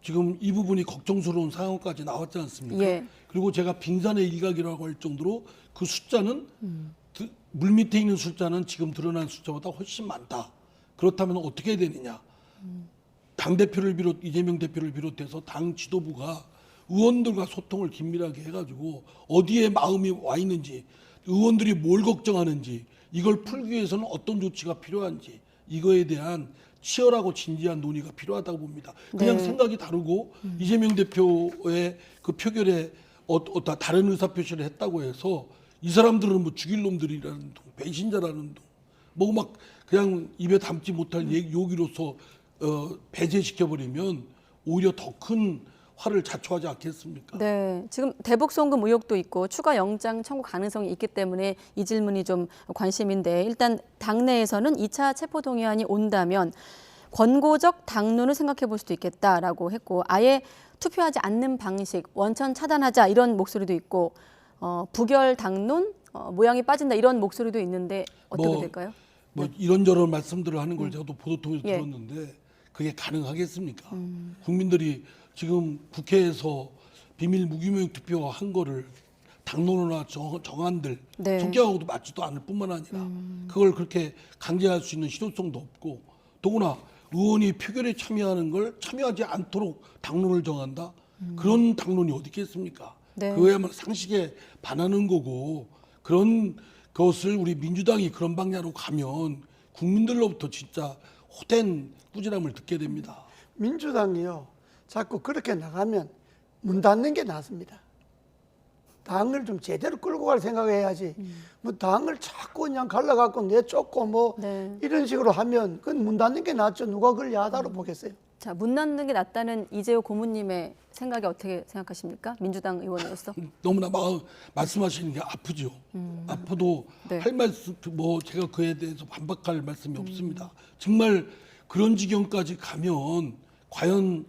지금 이 부분이 걱정스러운 상황까지 나왔지 않습니까? 예. 그리고 제가 빙산의 일각이라고 할 정도로 그 숫자는 물 밑에 있는 숫자는 지금 드러난 숫자보다 훨씬 많다. 그렇다면 어떻게 해야 되느냐? 당대표를 이재명 대표를 비롯해서 당 지도부가 의원들과 소통을 긴밀하게 해가지고 어디에 마음이 와 있는지 의원들이 뭘 걱정하는지 이걸 풀기 위해서는 어떤 조치가 필요한지 이거에 대한 치열하고 진지한 논의가 필요하다고 봅니다. 그냥 네. 생각이 다르고 이재명 대표의 그 표결에 다른 의사표시를 했다고 해서 이 사람들은 뭐 죽일 놈들이라는 둥, 배신자라는 둥, 뭐 막 그냥 입에 담지 못할 요기로서 배제시켜버리면 오히려 더 큰 화를 자초하지 않겠습니까? 네, 지금 대북 송금 의혹도 있고 추가 영장 청구 가능성이 있기 때문에 이 질문이 좀 관심인데 일단 당내에서는 2차 체포동의안이 온다면 권고적 당론을 생각해 볼 수도 있겠다라고 했고 아예 투표하지 않는 방식, 원천 차단하자 이런 목소리도 있고 부결 당론, 모양이 빠진다 이런 목소리도 있는데 어떻게 될까요? 뭐 이런저런 말씀들을 하는 걸 저도 보도 통해서 예. 들었는데 그게 가능하겠습니까? 국민들이 지금 국회에서 비밀 무기명 투표 한 거를 당론이나 정안들 네. 성격하고도 맞지도 않을 뿐만 아니라 그걸 그렇게 강제할 수 있는 실효성도 없고 더구나 의원이 표결에 참여하는 걸 참여하지 않도록 당론을 정한다? 그런 당론이 어디 있겠습니까? 네. 그거야말로 상식에 반하는 거고 그런 것을 우리 민주당이 그런 방향으로 가면 국민들로부터 진짜 호된 꾸지람을 듣게 됩니다. 민주당이요, 자꾸 그렇게 나가면 문 닫는 게 낫습니다. 당을 좀 제대로 끌고 갈 생각을 해야지. 뭐 당을 자꾸 그냥 갈라갖고 내쫓고 뭐 이런 식으로 하면 그건 문 닫는 게 낫죠. 누가 그걸 야다로 보겠어요. 자, 문 닫는 게 낫다는 이재호 고문님의 생각이 어떻게 생각하십니까? 민주당 의원으로서. 너무나 말씀하시는 게 아프죠. 아프도 할 말씀 뭐 제가 그에 대해서 반박할 말씀이 없습니다. 정말 그런 지경까지 가면 과연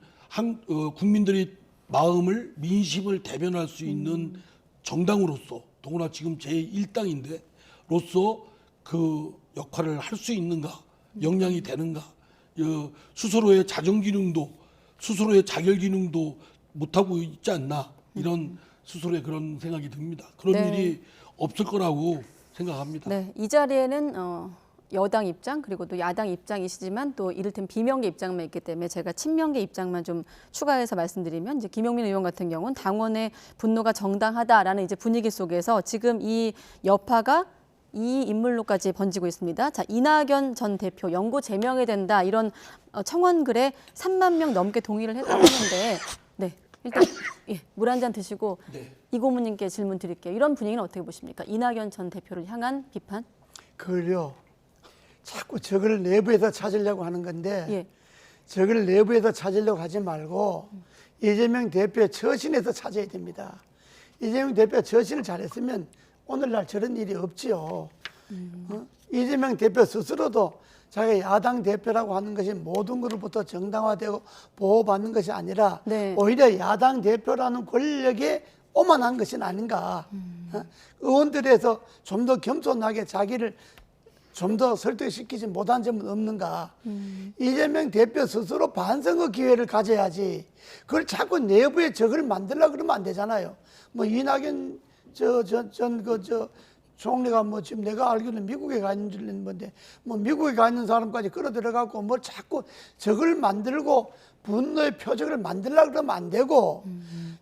국민들의 마음을 민심을 대변할 수 있는 정당으로서 더구나 지금 제1당인데 로서 그 역할을 할 수 있는가, 역량이 되는가, 스스로의 자정기능도 스스로의 자결기능도 못하고 있지 않나, 이런 스스로의 그런 생각이 듭니다. 그런 일이 없을 거라고 생각합니다. 네, 이 자리에는 여당 입장 그리고 또 야당 입장이시지만 또 이를테면 비명계 입장만 있기 때문에 제가 친명계 입장만 좀 추가해서 말씀드리면, 이제 김용민 의원 같은 경우는 당원의 분노가 정당하다라는 이제 분위기 속에서 지금 이 여파가 이 인물로까지 번지고 있습니다. 자, 이낙연 전 대표 영구 제명해야 된다, 이런 청원글에 3만 명 넘게 동의를 했다고 하는데, 네, 일단 물 한 잔 드시고 이 고문님께 질문 드릴게요. 이런 분위기는 어떻게 보십니까? 이낙연 전 대표를 향한 비판? 그걸요, 자꾸 저걸 내부에서 찾으려고 하는 건데 저걸 내부에서 찾으려고 하지 말고 이재명 대표의 처신에서 찾아야 됩니다. 이재명 대표가 처신을 잘했으면 오늘날 저런 일이 없지요. 이재명 대표 스스로도 자기가 야당 대표라고 하는 것이 모든 것으로부터 정당화되고 보호받는 것이 아니라 오히려 야당 대표라는 권력에 오만한 것은 아닌가. 의원들에서 좀 더 겸손하게 자기를 좀 더 설득시키지 못한 점은 없는가. 이재명 대표 스스로 반성의 기회를 가져야지 그걸 자꾸 내부에 적을 만들려고 그러면 안 되잖아요. 뭐 이낙연 총리가 뭐 지금 내가 알기로는 미국에 가 있는 줄 알았는데 뭐 미국에 가 있는 사람까지 끌어들여갖고 뭐 자꾸 적을 만들고 분노의 표적을 만들려고 그러면 안 되고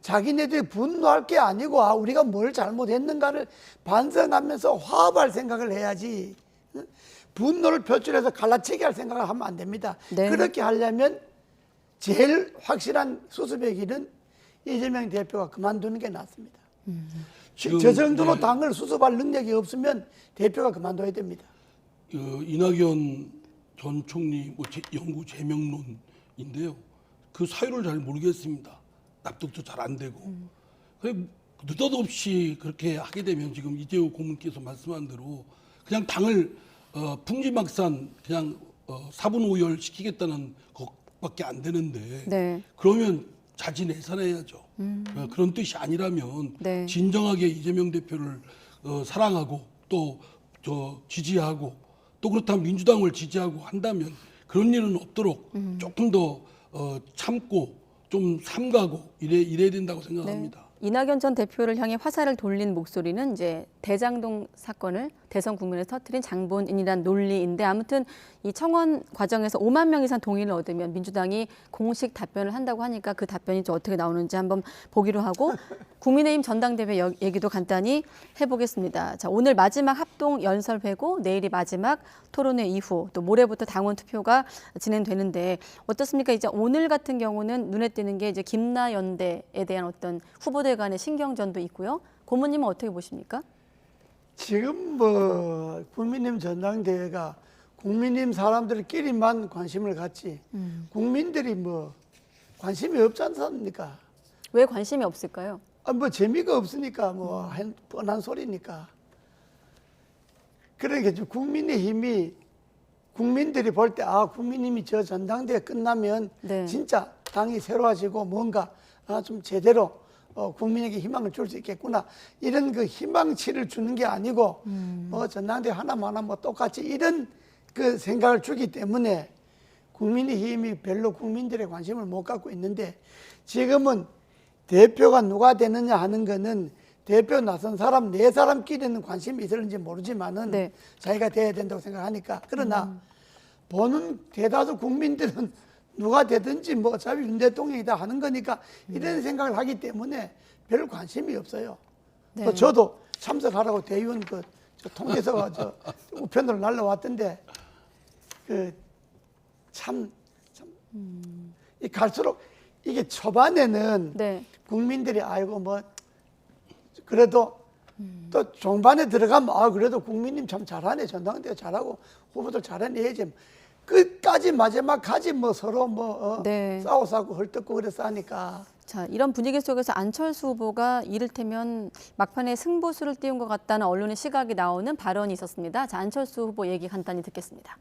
자기네들이 분노할 게 아니고 우리가 뭘 잘못했는가를 반성하면서 화합할 생각을 해야지. 분노를 표출해서 갈라치기 할 생각을 하면 안 됩니다. 그렇게 하려면 제일 확실한 수습의 길은 이재명 대표가 그만두는 게 낫습니다. 저 정도로 당을 수습할 능력이 없으면 대표가 그만둬야 됩니다. 이낙연 전 총리 영구 제명론인데요. 그 사유를 잘 모르겠습니다. 납득도 잘 안 되고. 느닷없이 그렇게 하게 되면 지금 이재호 고문께서 말씀한 대로 그냥 당을 풍지막산 그냥 사분오열 시키겠다는 것밖에 안 되는데 그러면 자진해산해야죠. 그런 뜻이 아니라면 진정하게 이재명 대표를 사랑하고 또 지지하고 또 그렇다면 민주당을 지지하고 한다면 그런 일은 없도록 조금 더 참고 좀 삼가고 이래야 된다고 생각합니다. 이낙연 전 대표를 향해 화살을 돌린 목소리는 이제 대장동 사건을 대선 국면에서 터뜨린 장본인이란 논리인데, 아무튼 이 청원 과정에서 5만 명 이상 동의를 얻으면 민주당이 공식 답변을 한다고 하니까 그 답변이 좀 어떻게 나오는지 한번 보기로 하고 국민의힘 전당대회 얘기도 간단히 해보겠습니다. 자, 오늘 마지막 합동 연설회고 내일이 마지막 토론회 이후 또 모레부터 당원 투표가 진행되는데 어떻습니까? 이제 오늘 같은 경우는 눈에 띄는 게 이제 김나연대에 대한 어떤 후보들 간의 신경전도 있고요. 고모님은 어떻게 보십니까? 지금 뭐 국민의힘 전당대회가 국민의힘 사람들끼리만 관심을 갖지 국민들이 뭐 관심이 없지 않습니까? 왜 관심이 없을까요? 뭐 재미가 없으니까 뭐 뻔한 소리니까. 그러니까 국민의힘이 국민들이 볼 때 국민의힘이 저 전당대회 끝나면 진짜 당이 새로워지고 뭔가 좀 제대로 국민에게 희망을 줄 수 있겠구나, 이런 그 희망치를 주는 게 아니고 뭐 전당대회 하나마나 뭐 똑같이 이런 그 생각을 주기 때문에 국민의힘이 별로 국민들의 관심을 못 갖고 있는데, 지금은 대표가 누가 되느냐 하는 거는 대표 나선 사람 4사람끼리는 관심이 있을지 모르지만은 자기가 돼야 된다고 생각하니까. 그러나 보는 대다수 국민들은 누가 되든지 뭐 어차피 윤 대통령이다 하는 거니까 이런 생각을 하기 때문에 별 관심이 없어요. 또 저도 참석하라고 대의원 저 통해서가 저 우편으로 날라왔던데 이 갈수록 이게 초반에는 네. 국민들이 아이고 뭐 그래도 또 종반에 들어가면 아 그래도 국민님 참 잘하네, 전당대회 잘하고 후보들 잘하네 해야지. 끝까지 마지막 가지 뭐 서로 뭐 네. 싸우고 헐뜯고 그래서 하니까. 자, 이런 분위기 속에서 안철수 후보가 이를테면 막판에 승부수를 띄운 것 같다는 언론의 시각이 나오는 발언이 있었습니다. 자, 안철수 후보 얘기 간단히 듣겠습니다.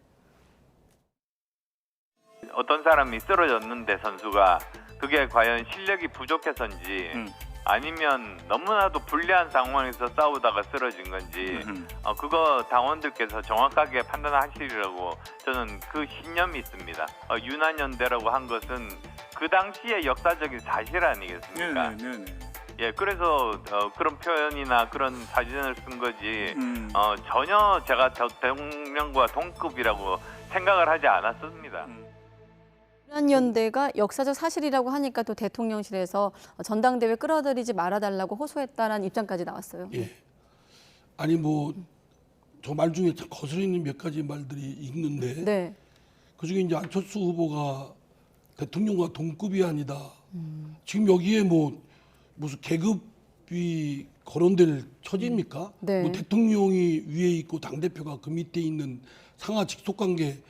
어떤 사람이 쓰러졌는데 선수가 그게 과연 실력이 부족해서인지 아니면 너무나도 불리한 상황에서 싸우다가 쓰러진 건지 그거 당원들께서 정확하게 판단하시리라고 저는 그 신념이 있습니다. 유난연대라고 한 것은 그 당시의 역사적인 사실 아니겠습니까? 예, 그래서 그런 표현이나 그런 사진을 쓴 거지 전혀 제가 대통령과 동급이라고 생각을 하지 않았습니다. 유난연대가 역사적 사실이라고 하니까 또 대통령실에서 전당대회 끌어들이지 말아달라고 호소했다는 입장까지 나왔어요. 예. 아니 뭐 저 말 중에 참 거슬리는 몇 가지 말들이 있는데 네. 그중에 이제 안철수 후보가 대통령과 동급이 아니다. 지금 여기에 뭐 무슨 계급이 거론될 처지입니까? 네. 뭐 대통령이 위에 있고 당대표가 그 밑에 있는 상하 직속관계,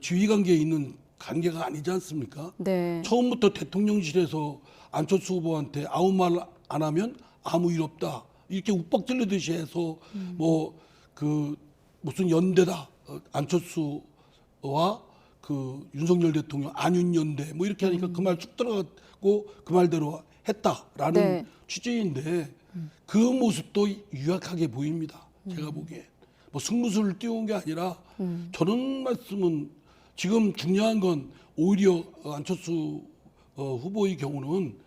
지휘관계에 있는 관계가 아니지 않습니까? 네. 처음부터 대통령실에서 안철수 후보한테 아무 말 안 하면 아무 일 없다. 이렇게 욱박질르듯이 해서 뭐 그 무슨 연대다. 안철수와 그 윤석열 대통령 안윤연대 뭐 이렇게 하니까 그 말 쭉 들어갔고 그 말대로 했다라는 네. 취지인데 그 모습도 유약하게 보입니다. 제가 보기엔. 뭐 승부수를 띄운 게 아니라 저는 말씀은 지금 중요한 건 오히려 안철수 후보의 경우는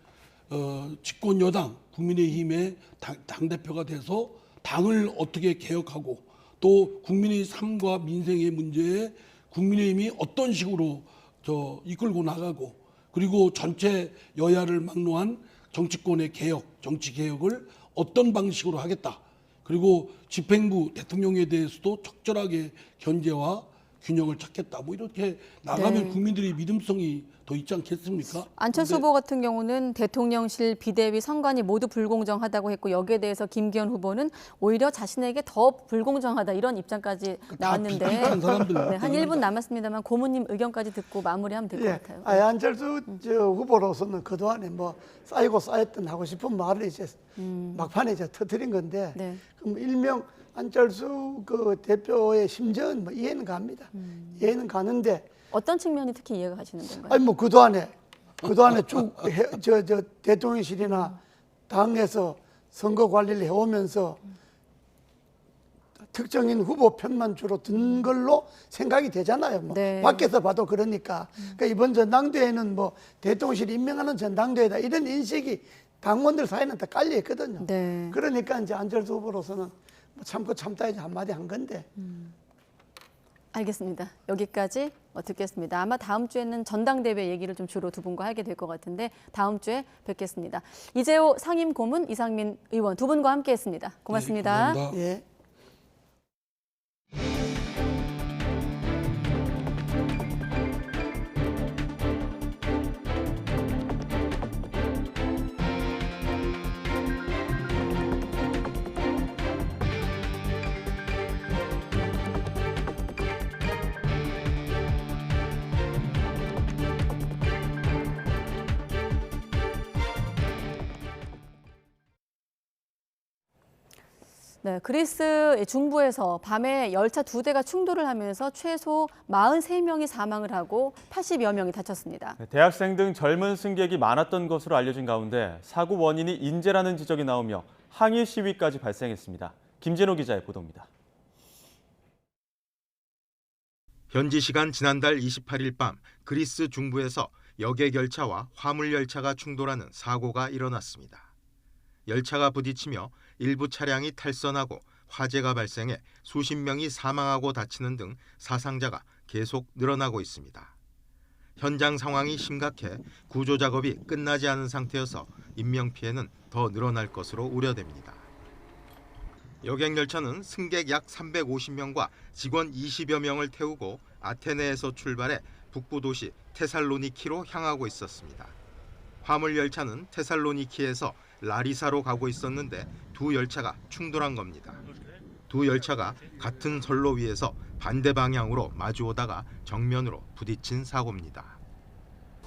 집권 여당 국민의힘의 당대표가 돼서 당을 어떻게 개혁하고 또 국민의 삶과 민생의 문제에 국민의힘이 어떤 식으로 이끌고 나가고 그리고 전체 여야를 막론한 정치권의 개혁, 정치 개혁을 어떤 방식으로 하겠다. 그리고 집행부 대통령에 대해서도 적절하게 견제와 균형을 찾겠다. 뭐 이렇게 나가면 네. 국민들이 믿음성이 더 있지 않겠습니까? 안철수 후보 같은 경우는 대통령실 비대위 선관위 모두 불공정하다고 했고 여기에 대해서 김기현 후보는 오히려 자신에게 더 불공정하다 이런 입장까지 나왔는데 네, 한 1분 남았습니다만 고모님 의견까지 듣고 마무리하면 될 것 같아요. 안철수 후보로서는 그동안에 뭐 쌓였던 하고 싶은 말을 이제 막판에 이제 터뜨린 건데 네. 그럼 일명 안철수 그 대표의 심정은 뭐 이해는 갑니다. 이해는 가는데 어떤 측면이 특히 이해가 가시는 건가요? 아니 뭐 그동안에 쭉 저 대통령실이나 당에서 선거 관리를 해오면서 특정인 후보 편만 주로 든 걸로 생각이 되잖아요. 뭐 네. 밖에서 봐도 그러니까. 그러니까 이번 전당대회는 뭐 대통령실이 임명하는 전당대회다 이런 인식이 당원들 사이는 다 깔려 있거든요. 네. 그러니까 이제 안철수 후보로서는 뭐 참고 참다 이제 한마디 한 건데. 알겠습니다. 여기까지 듣겠습니다. 아마 다음 주에는 전당대회 얘기를 좀 주로 두 분과 하게 될 것 같은데 다음 주에 뵙겠습니다. 이재호 상임고문, 이상민 의원 두 분과 함께했습니다. 고맙습니다. 네, 감사합니다. 예. 네, 그리스 중부에서 밤에 열차 2대가 충돌을 하면서 최소 43명이 사망을 하고 80여 명이 다쳤습니다. 대학생 등 젊은 승객이 많았던 것으로 알려진 가운데 사고 원인이 인재라는 지적이 나오며 항의 시위까지 발생했습니다. 김진호 기자의 보도입니다. 현지 시간 지난달 28일 밤 그리스 중부에서 여객 열차와 화물 열차가 충돌하는 사고가 일어났습니다. 열차가 부딪히며 일부 차량이 탈선하고 화재가 발생해 수십 명이 사망하고 다치는 등 사상자가 계속 늘어나고 있습니다. 현장 상황이 심각해 구조 작업이 끝나지 않은 상태여서 인명피해는 더 늘어날 것으로 우려됩니다. 여객 열차는 승객 약 350명과 직원 20여 명을 태우고 아테네에서 출발해 북부 도시 테살로니키로 향하고 있었습니다. 화물 열차는 테살로니키에서 라리사로 가고 있었는데 두 열차가 충돌한 겁니다. 두 열차가 같은 선로 위에서 반대 방향으로 마주오다가 정면으로 부딪힌 사고입니다.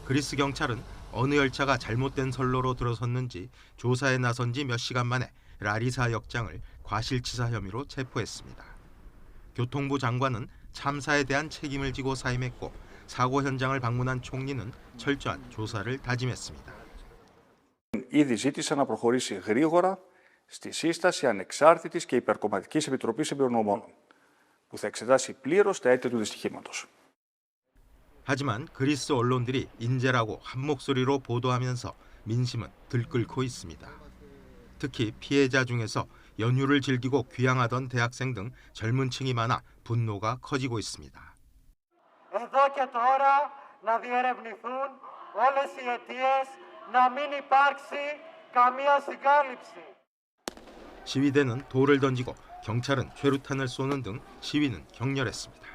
그리스 경찰은 어느 열차가 잘못된 선로로 들어섰는지 조사에 나선 지 몇 시간 만에 라리사 역장을 과실치사 혐의로 체포했습니다. 교통부 장관은 참사에 대한 책임을 지고 사임했고 사고 현장을 방문한 총리는 철저한 조사를 다짐했습니다. Ήδη ζήτησα να προχωρήσει γρήγορα στη σύσταση ανεξάρτητης και υπερκομματικής επιτροπής εμπειρογνωμόνων, που θα εξετάσει πλήρως τα αίτια του δυστυχήματος. 하지만 그리스 언론들이 인재라고 한 목소리로 보도하면서 민심은 들끓고 있습니다. 특히 피해자 중에서 연휴를 즐기고 귀향하던 대학생 등 젊은 층이 많아 분노가 커지고 있습니다. Εδώ και τώρα να διερευνηθούν όλες οι αιτίες, να μην υπάρξει καμία συγκάλυψη. 시위대는 돌을 던지고 경찰은 최루탄을 쏘는 등 시위는 격렬했습니다.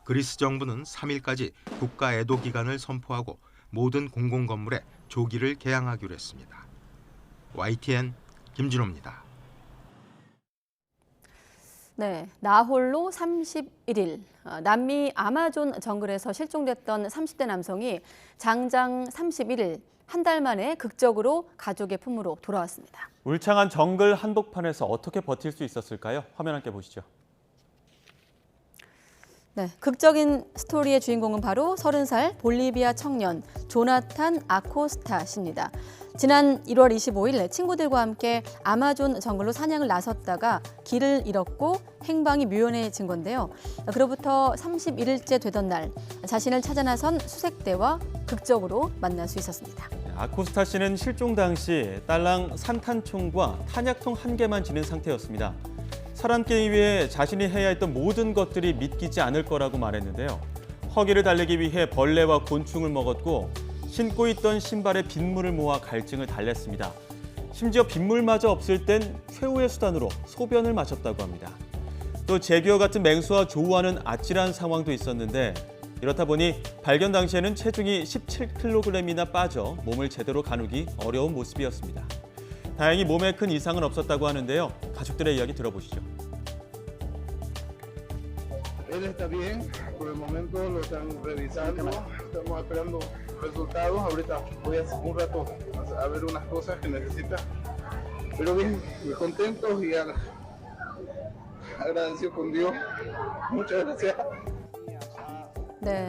그리스 정부는 3일까지 국가 애도 기간을 선포하고 모든 공공건물에 조기를 개항하기로 했습니다. YTN 김진호입니다. 네, 나홀로 31일. 남미 아마존 정글에서 실종됐던 30대 남성이 장장 31일, 한 달 만에 극적으로 가족의 품으로 돌아왔습니다. 울창한 정글 한복판에서 어떻게 버틸 수 있었을까요? 화면 함께 보시죠. 네, 극적인 스토리의 주인공은 바로 30살 볼리비아 청년 조나탄 아코스타 씨입니다. 지난 1월 25일 친구들과 함께 아마존 정글로 사냥을 나섰다가 길을 잃었고 행방이 묘연해진 건데요. 그로부터 31일째 되던 날 자신을 찾아 나선 수색대와 극적으로 만날 수 있었습니다. 아코스타 씨는 실종 당시 딸랑 산탄총과 탄약통 한 개만 지닌 상태였습니다. 살아남기 위해 자신이 해야 했던 모든 것들이 믿기지 않을 거라고 말했는데요. 허기를 달래기 위해 벌레와 곤충을 먹었고 신고 있던 신발에 빗물을 모아 갈증을 달랬습니다. 심지어 빗물마저 없을 땐 최후의 수단으로 소변을 마셨다고 합니다. 또 제규어 같은 맹수와 조우하는 아찔한 상황도 있었는데 이렇다 보니 발견 당시에는 체중이 17kg이나 빠져 몸을 제대로 가누기 어려운 모습이었습니다. 다행히 몸에 큰 이상은 없었다고 하는데요. 가족들의 이야기 들어보시죠. Él está bien, por el momento lo están revisando, estamos esperando resultados. Ahorita voy a un rato a ver unas cosas que necesita. Pero bien, muy contentos y agradecido con Dios. Muchas gracias. 네,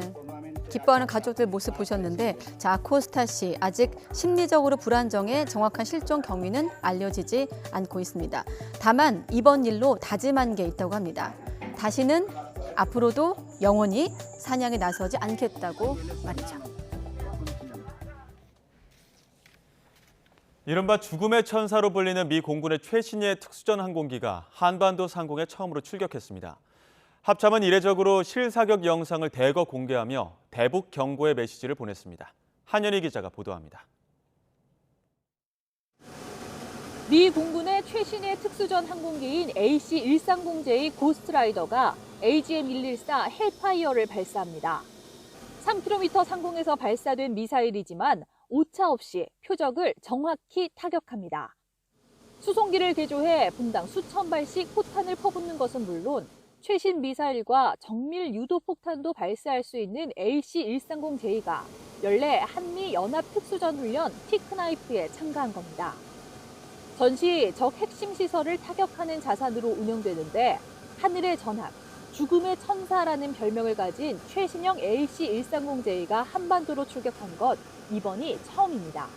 기뻐하는 가족들 모습 보셨는데 자, 아코스타 씨 아직 심리적으로 불안정해 정확한 실종 경위는 알려지지 않고 있습니다. 다만 이번 일로 다짐한 게 있다고 합니다. 다시는 앞으로도 영원히 사냥에 나서지 않겠다고 말이죠. 이른바 죽음의 천사로 불리는 미 공군의 최신의 특수전 항공기가 한반도 상공에 처음으로 출격했습니다. 합참은 이례적으로 실사격 영상을 대거 공개하며 대북 경고의 메시지를 보냈습니다. 한연희 기자가 보도합니다. 미 공군의 최신의 특수전 항공기인 AC-130J 고스트라이더가 AGM-114 헬파이어를 발사합니다. 3km 상공에서 발사된 미사일이지만 오차 없이 표적을 정확히 타격합니다. 수송기를 개조해 분당 수천 발씩 포탄을 퍼붓는 것은 물론 최신 미사일과 정밀 유도 폭탄도 발사할 수 있는 AC-130J가 연례 한미 연합 특수전 훈련 티크나이프에 참가한 겁니다. 전시 적 핵심 시설을 타격하는 자산으로 운영되는데 하늘의 전함, 죽음의 천사라는 별명을 가진 최신형 AC-130J가 한반도로 출격한 것 이번이 처음입니다.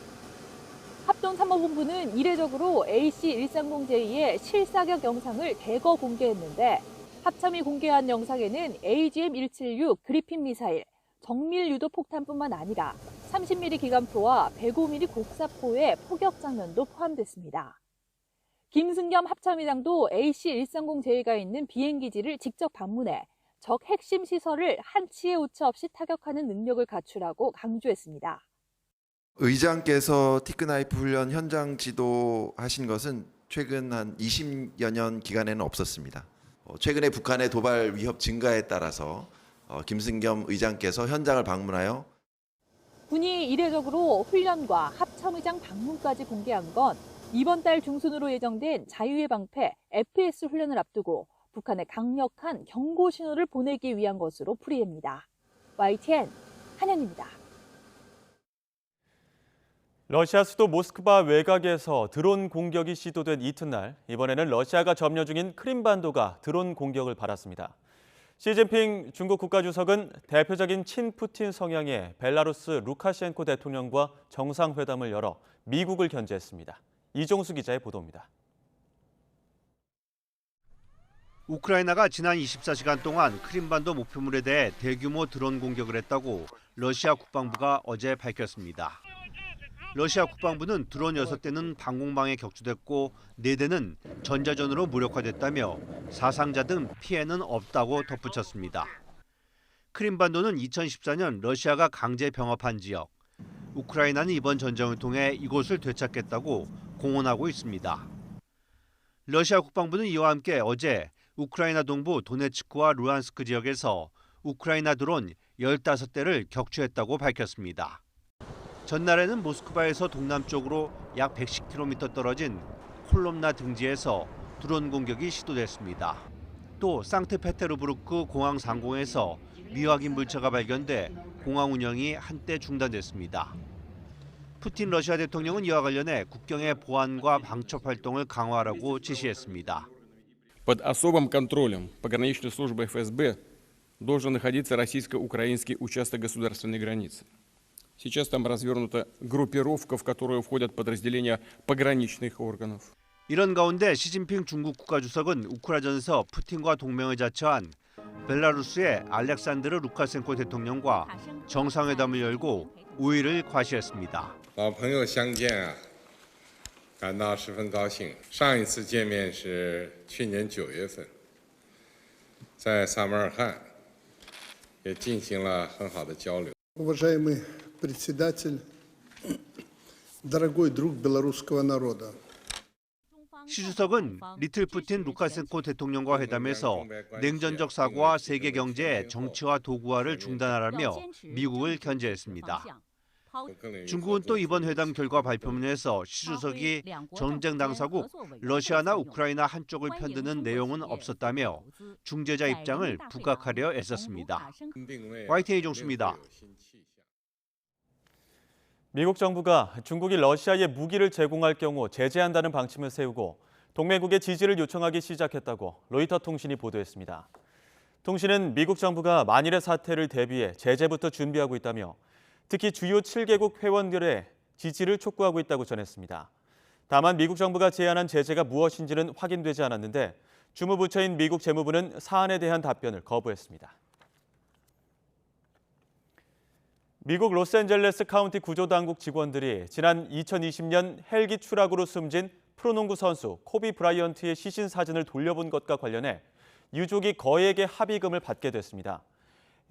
합동参谋본부는 이례적으로 AC-130J의 실사격 영상을 대거 공개했는데 합참이 공개한 영상에는 AGM-176 그리핀 미사일, 정밀 유도 폭탄뿐만 아니라 30mm 기관포와 105mm 곡사포의 포격 장면도 포함됐습니다. 김승겸 합참의장도 AC-130J가 있는 비행기지를 직접 방문해 적 핵심 시설을 한치의 오차 없이 타격하는 능력을 갖추라고 강조했습니다. 의장께서 티크나이프 훈련 현장 지도하신 것은 최근 한 20여 년 기간에는 없었습니다. 최근에 북한의 도발 위협 증가에 따라서 김승겸 의장께서 현장을 방문하여 군이 이례적으로 훈련과 합참의장 방문까지 공개한 건 이번 달 중순으로 예정된 자유의 방패 FPS 훈련을 앞두고 북한에 강력한 경고 신호를 보내기 위한 것으로 풀이됩니다. YTN 한현입니다. 러시아 수도 모스크바 외곽에서 드론 공격이 시도된 이튿날, 이번에는 러시아가 점령 중인 크림반도가 드론 공격을 받았습니다. 시진핑 중국 국가주석은 대표적인 친푸틴 성향의 벨라루스 루카셴코 대통령과 정상회담을 열어 미국을 견제했습니다. 이종수 기자의 보도입니다. 우크라이나가 지난 24시간 동안 크림반도 목표물에 대해 대규모 드론 공격을 했다고 러시아 국방부가 어제 밝혔습니다. 러시아 국방부는 드론 6대는 방공망에 격추됐고 4대는 전자전으로 무력화됐다며 사상자 등 피해는 없다고 덧붙였습니다. 크림반도는 2014년 러시아가 강제 병합한 지역. 우크라이나는 이번 전쟁을 통해 이곳을 되찾겠다고 공언하고 있습니다. 러시아 국방부는 이와 함께 어제 우크라이나 동부 도네츠크와 루안스크 지역에서 우크라이나 드론 15대를 격추했다고 밝혔습니다. 전날에는 모스크바에서 동남쪽으로 약 110km 떨어진 콜롬나 등지에서 드론 공격이 시도됐습니다. 또 상트페테르부르크 공항 상공에서 미확인 물체가 발견돼 공항 운영이 한때 중단됐습니다. 푸틴 러시아 대통령은 이와 관련해 국경의 보안과 방첩 활동을 강화하라고 지시했습니다. Под особым контролем пограничной службы ФСБ должен находиться российско-украинский участок государственной границы. Сейчас там развернута группировка, в которую входят подразделения пограничных органов. 이런 가운데 시진핑 중국 국가주석은 우크라이나전에서 푸틴과 동맹을 자처한 벨라루스의 알렉산드르 루카셴코 대통령과 정상회담을 열고 우위를 과시했습니다. 老朋友相见啊，感到十分高兴。上一次见面是去年9月份，在萨马尔罕，也进行了很好的交流。 Уважаемый председатель, дорогой друг белорусского народа. 시 주석은 리틀 푸틴 루카셴코 대통령과 회담에서 냉전적 사고와 세계 경제의 정치화 도구화를 중단하라며 미국을 견제했습니다. 중국은 또 이번 회담 결과 발표문에서 시 주석이 전쟁 당사국 러시아나 우크라이나 한쪽을 편드는 내용은 없었다며 중재자 입장을 부각하려 애썼습니다. YTN 이종수입니다. 미국 정부가 중국이 러시아에 무기를 제공할 경우 제재한다는 방침을 세우고 동맹국의 지지를 요청하기 시작했다고 로이터 통신이 보도했습니다. 통신은 미국 정부가 만일의 사태를 대비해 제재부터 준비하고 있다며 특히 주요 7개국 회원들의 지지를 촉구하고 있다고 전했습니다. 다만 미국 정부가 제안한 제재가 무엇인지는 확인되지 않았는데 주무부처인 미국 재무부는 사안에 대한 답변을 거부했습니다. 미국 로스앤젤레스 카운티 구조당국 직원들이 지난 2020년 헬기 추락으로 숨진 프로농구 선수 코비 브라이언트의 시신 사진을 돌려본 것과 관련해 유족이 거액의 합의금을 받게 됐습니다.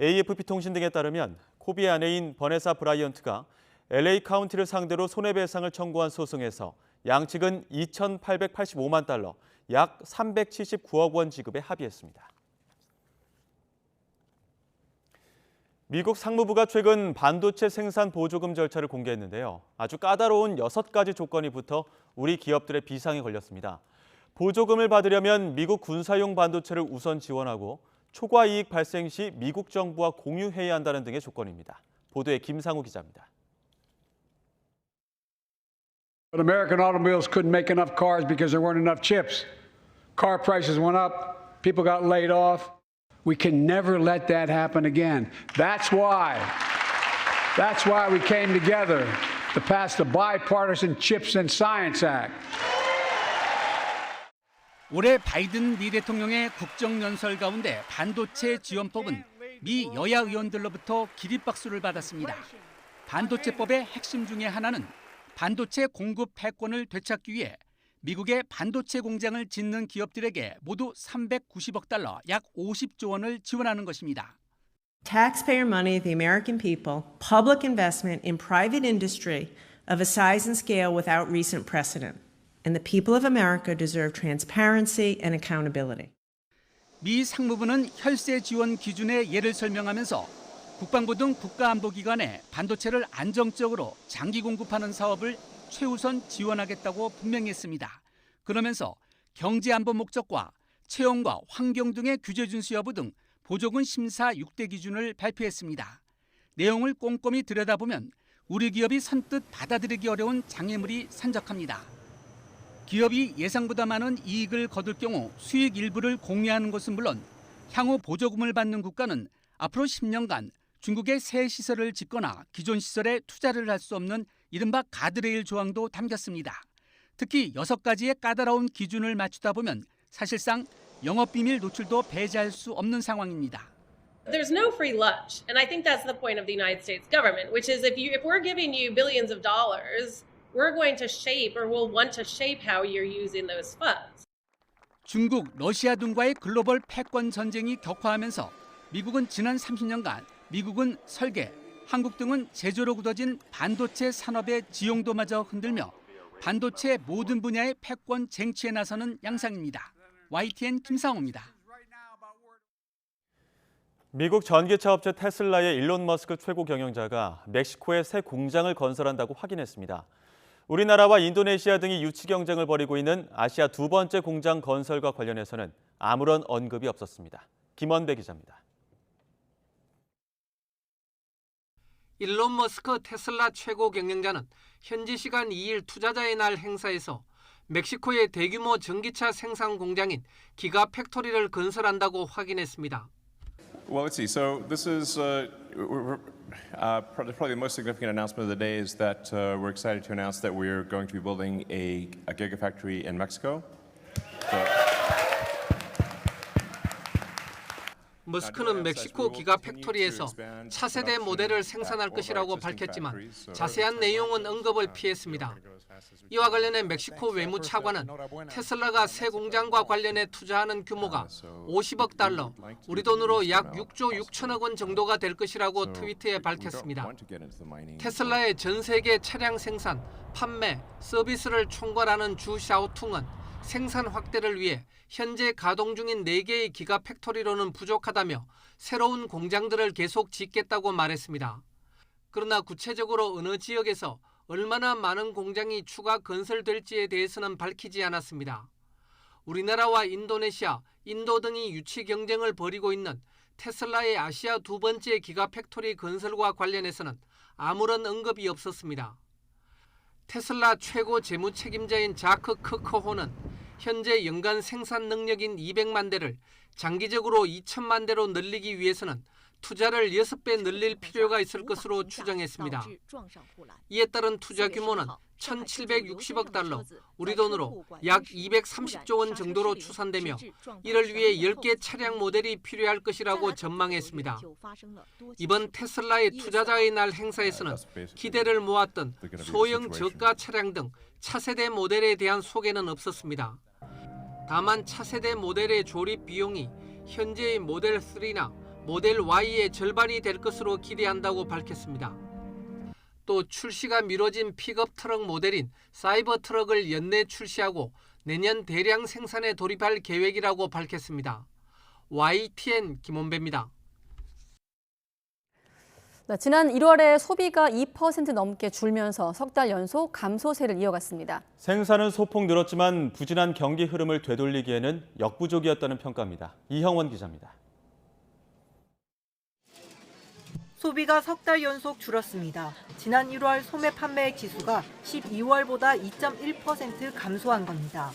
AFP-통신 등에 따르면 코비의 아내인 버네사 브라이언트가 LA 카운티를 상대로 손해배상을 청구한 소송에서 양측은 2,885만 달러, 약 379억 원 지급에 합의했습니다. 미국 상무부가 최근 반도체 생산 보조금 절차를 공개했는데요. 아주 까다로운 6가지 조건이 붙어 우리 기업들의 비상에 걸렸습니다. 보조금을 받으려면 미국 군사용 반도체를 우선 지원하고 초과 이익 발생 시 미국 정부와 공유해야 한다는 등의 조건입니다. 보도에 김상우 기자입니다. But American automobiles couldn't make enough cars because there weren't enough chips. Car prices went up, people got laid off. We can never let that happen again. That's why we came together to pass the Bipartisan Chips and Science Act. 올해 바이든 미 대통령의 국정연설 가운데 반도체 지원법은 미 여야 의원들로부터 기립박수를 받았습니다. 반도체법의 핵심 중에 하나는 반도체 공급 패권을 되찾기 위해 미국의 반도체 공장을 짓는 기업들에게 모두 390억 달러, 약 50조 원을 지원하는 것입니다. Taxpayer money, the American people, public investment in private industry of a size and scale without recent precedent. And the people of America deserve transparency and accountability. 미 상무부는 혈세 지원 기준의 예를 설명하면서 국방부 등 국가안보기관에 반도체를 안정적으로 장기 공급하는 사업을 최우선 지원하겠다고 분명히 했습니다. 그러면서 경제안보 목적과 채용과 환경 등의 규제 준수 여부 등 보조금 심사 6대 기준을 발표했습니다. 내용을 꼼꼼히 들여다보면 우리 기업이 선뜻 받아들이기 어려운 장애물이 산적합니다. 기업이 예상보다 많은 이익을 거둘 경우 수익 일부를 공유하는 것은 물론 향후 보조금을 받는 국가는 앞으로 10년간 중국의 새 시설을 짓거나 기존 시설에 투자를 할 수 없는 이른바 가드레일 조항도 담겼습니다. 특히 6가지의 까다로운 기준을 맞추다 보면 사실상 영업비밀 노출도 배제할 수 없는 상황입니다. There's no free lunch, and I think that's the point of the United States government, which is if we're giving you billions of dollars, we're going to shape or we'll want to shape how you're using those funds. 중국, 러시아 등과의 글로벌 패권 전쟁이 격화하면서 미국은 지난 30년간 미국은 설계, 한국 등은 제조로 굳어진 반도체 산업의 지용도마저 흔들며 반도체 모든 분야의 패권 쟁취에 나서는 양상입니다. YTN 김상호입니다. 미국 전기차 업체 테슬라의 일론 머스크 최고 경영자가 멕시코에 새 공장을 건설한다고 확인했습니다. 우리나라와 인도네시아 등이 유치 경쟁을 벌이고 있는 아시아 두 번째 공장 건설과 관련해서는 아무런 언급이 없었습니다. 김원배 기자입니다. 일론 머스크 테슬라 최고 경영자는 현지 시간 2일 투자자의 날 행사에서 멕시코의 대규모 전기차 생산 공장인 기가 팩토리를 건설한다고 확인했습니다. Well, let's see. So this is probably the most significant announcement of the day is that we're excited to announce that we're going to be building a gigafactory in Mexico. 머스크는 멕시코 기가 팩토리에서 차세대 모델을 생산할 것이라고 밝혔지만 자세한 내용은 언급을 피했습니다. 이와 관련해 멕시코 외무차관은 테슬라가 새 공장과 관련해 투자하는 규모가 50억 달러, 우리 돈으로 약 6조 6천억 원 정도가 될 것이라고 트위터에 밝혔습니다. 테슬라의 전 세계 차량 생산, 판매, 서비스를 총괄하는 주 샤오퉁은 생산 확대를 위해 현재 가동 중인 4개의 기가 팩토리로는 부족하다며 새로운 공장들을 계속 짓겠다고 말했습니다. 그러나 구체적으로 어느 지역에서 얼마나 많은 공장이 추가 건설될지에 대해서는 밝히지 않았습니다. 우리나라와 인도네시아, 인도 등이 유치 경쟁을 벌이고 있는 테슬라의 아시아 두 번째 기가 팩토리 건설과 관련해서는 아무런 언급이 없었습니다. 테슬라 최고 재무 책임자인 자크 크커호는 현재 연간 생산 능력인 200만 대를 장기적으로 2천만 대로 늘리기 위해서는 투자를 6배 늘릴 필요가 있을 것으로 추정했습니다. 이에 따른 투자 규모는 1,760억 달러, 우리 돈으로 약 230조 원 정도로 추산되며 이를 위해 10개 차량 모델이 필요할 것이라고 전망했습니다. 이번 테슬라의 투자자의 날 행사에서는 기대를 모았던 소형 저가 차량 등 차세대 모델에 대한 소개는 없었습니다. 다만 차세대 모델의 조립 비용이 현재의 모델 3나 모델 Y의 절반이 될 것으로 기대한다고 밝혔습니다. 또 출시가 미뤄진 픽업 트럭 모델인 사이버 트럭을 연내 출시하고 내년 대량 생산에 돌입할 계획이라고 밝혔습니다. YTN 김원배입니다. 지난 1월에 소비가 2% 넘게 줄면서 석 달 연속 감소세를 이어갔습니다. 생산은 소폭 늘었지만 부진한 경기 흐름을 되돌리기에는 역부족이었다는 평가입니다. 이형원 기자입니다. 소비가 석 달 연속 줄었습니다. 지난 1월 소매 판매액 지수가 12월보다 2.1% 감소한 겁니다.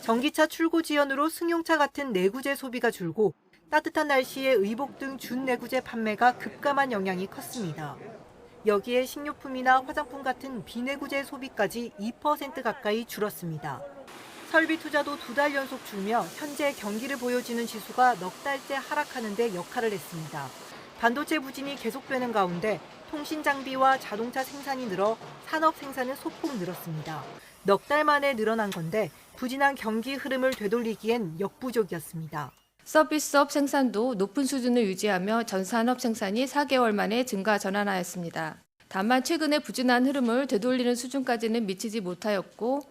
전기차 출고 지연으로 승용차 같은 내구재 소비가 줄고 따뜻한 날씨에 의복 등 준내구재 판매가 급감한 영향이 컸습니다. 여기에 식료품이나 화장품 같은 비내구재 소비까지 2% 가까이 줄었습니다. 설비 투자도 2달 연속 줄며 현재 경기를 보여주는 지수가 넉 달째 하락하는 데 역할을 했습니다. 반도체 부진이 계속되는 가운데 통신 장비와 자동차 생산이 늘어 산업 생산은 소폭 늘었습니다. 넉 달 만에 늘어난 건데 부진한 경기 흐름을 되돌리기엔 역부족이었습니다. 서비스업 생산도 높은 수준을 유지하며 전 산업 생산이 4개월 만에 증가 전환하였습니다. 다만 최근에 부진한 흐름을 되돌리는 수준까지는 미치지 못하였고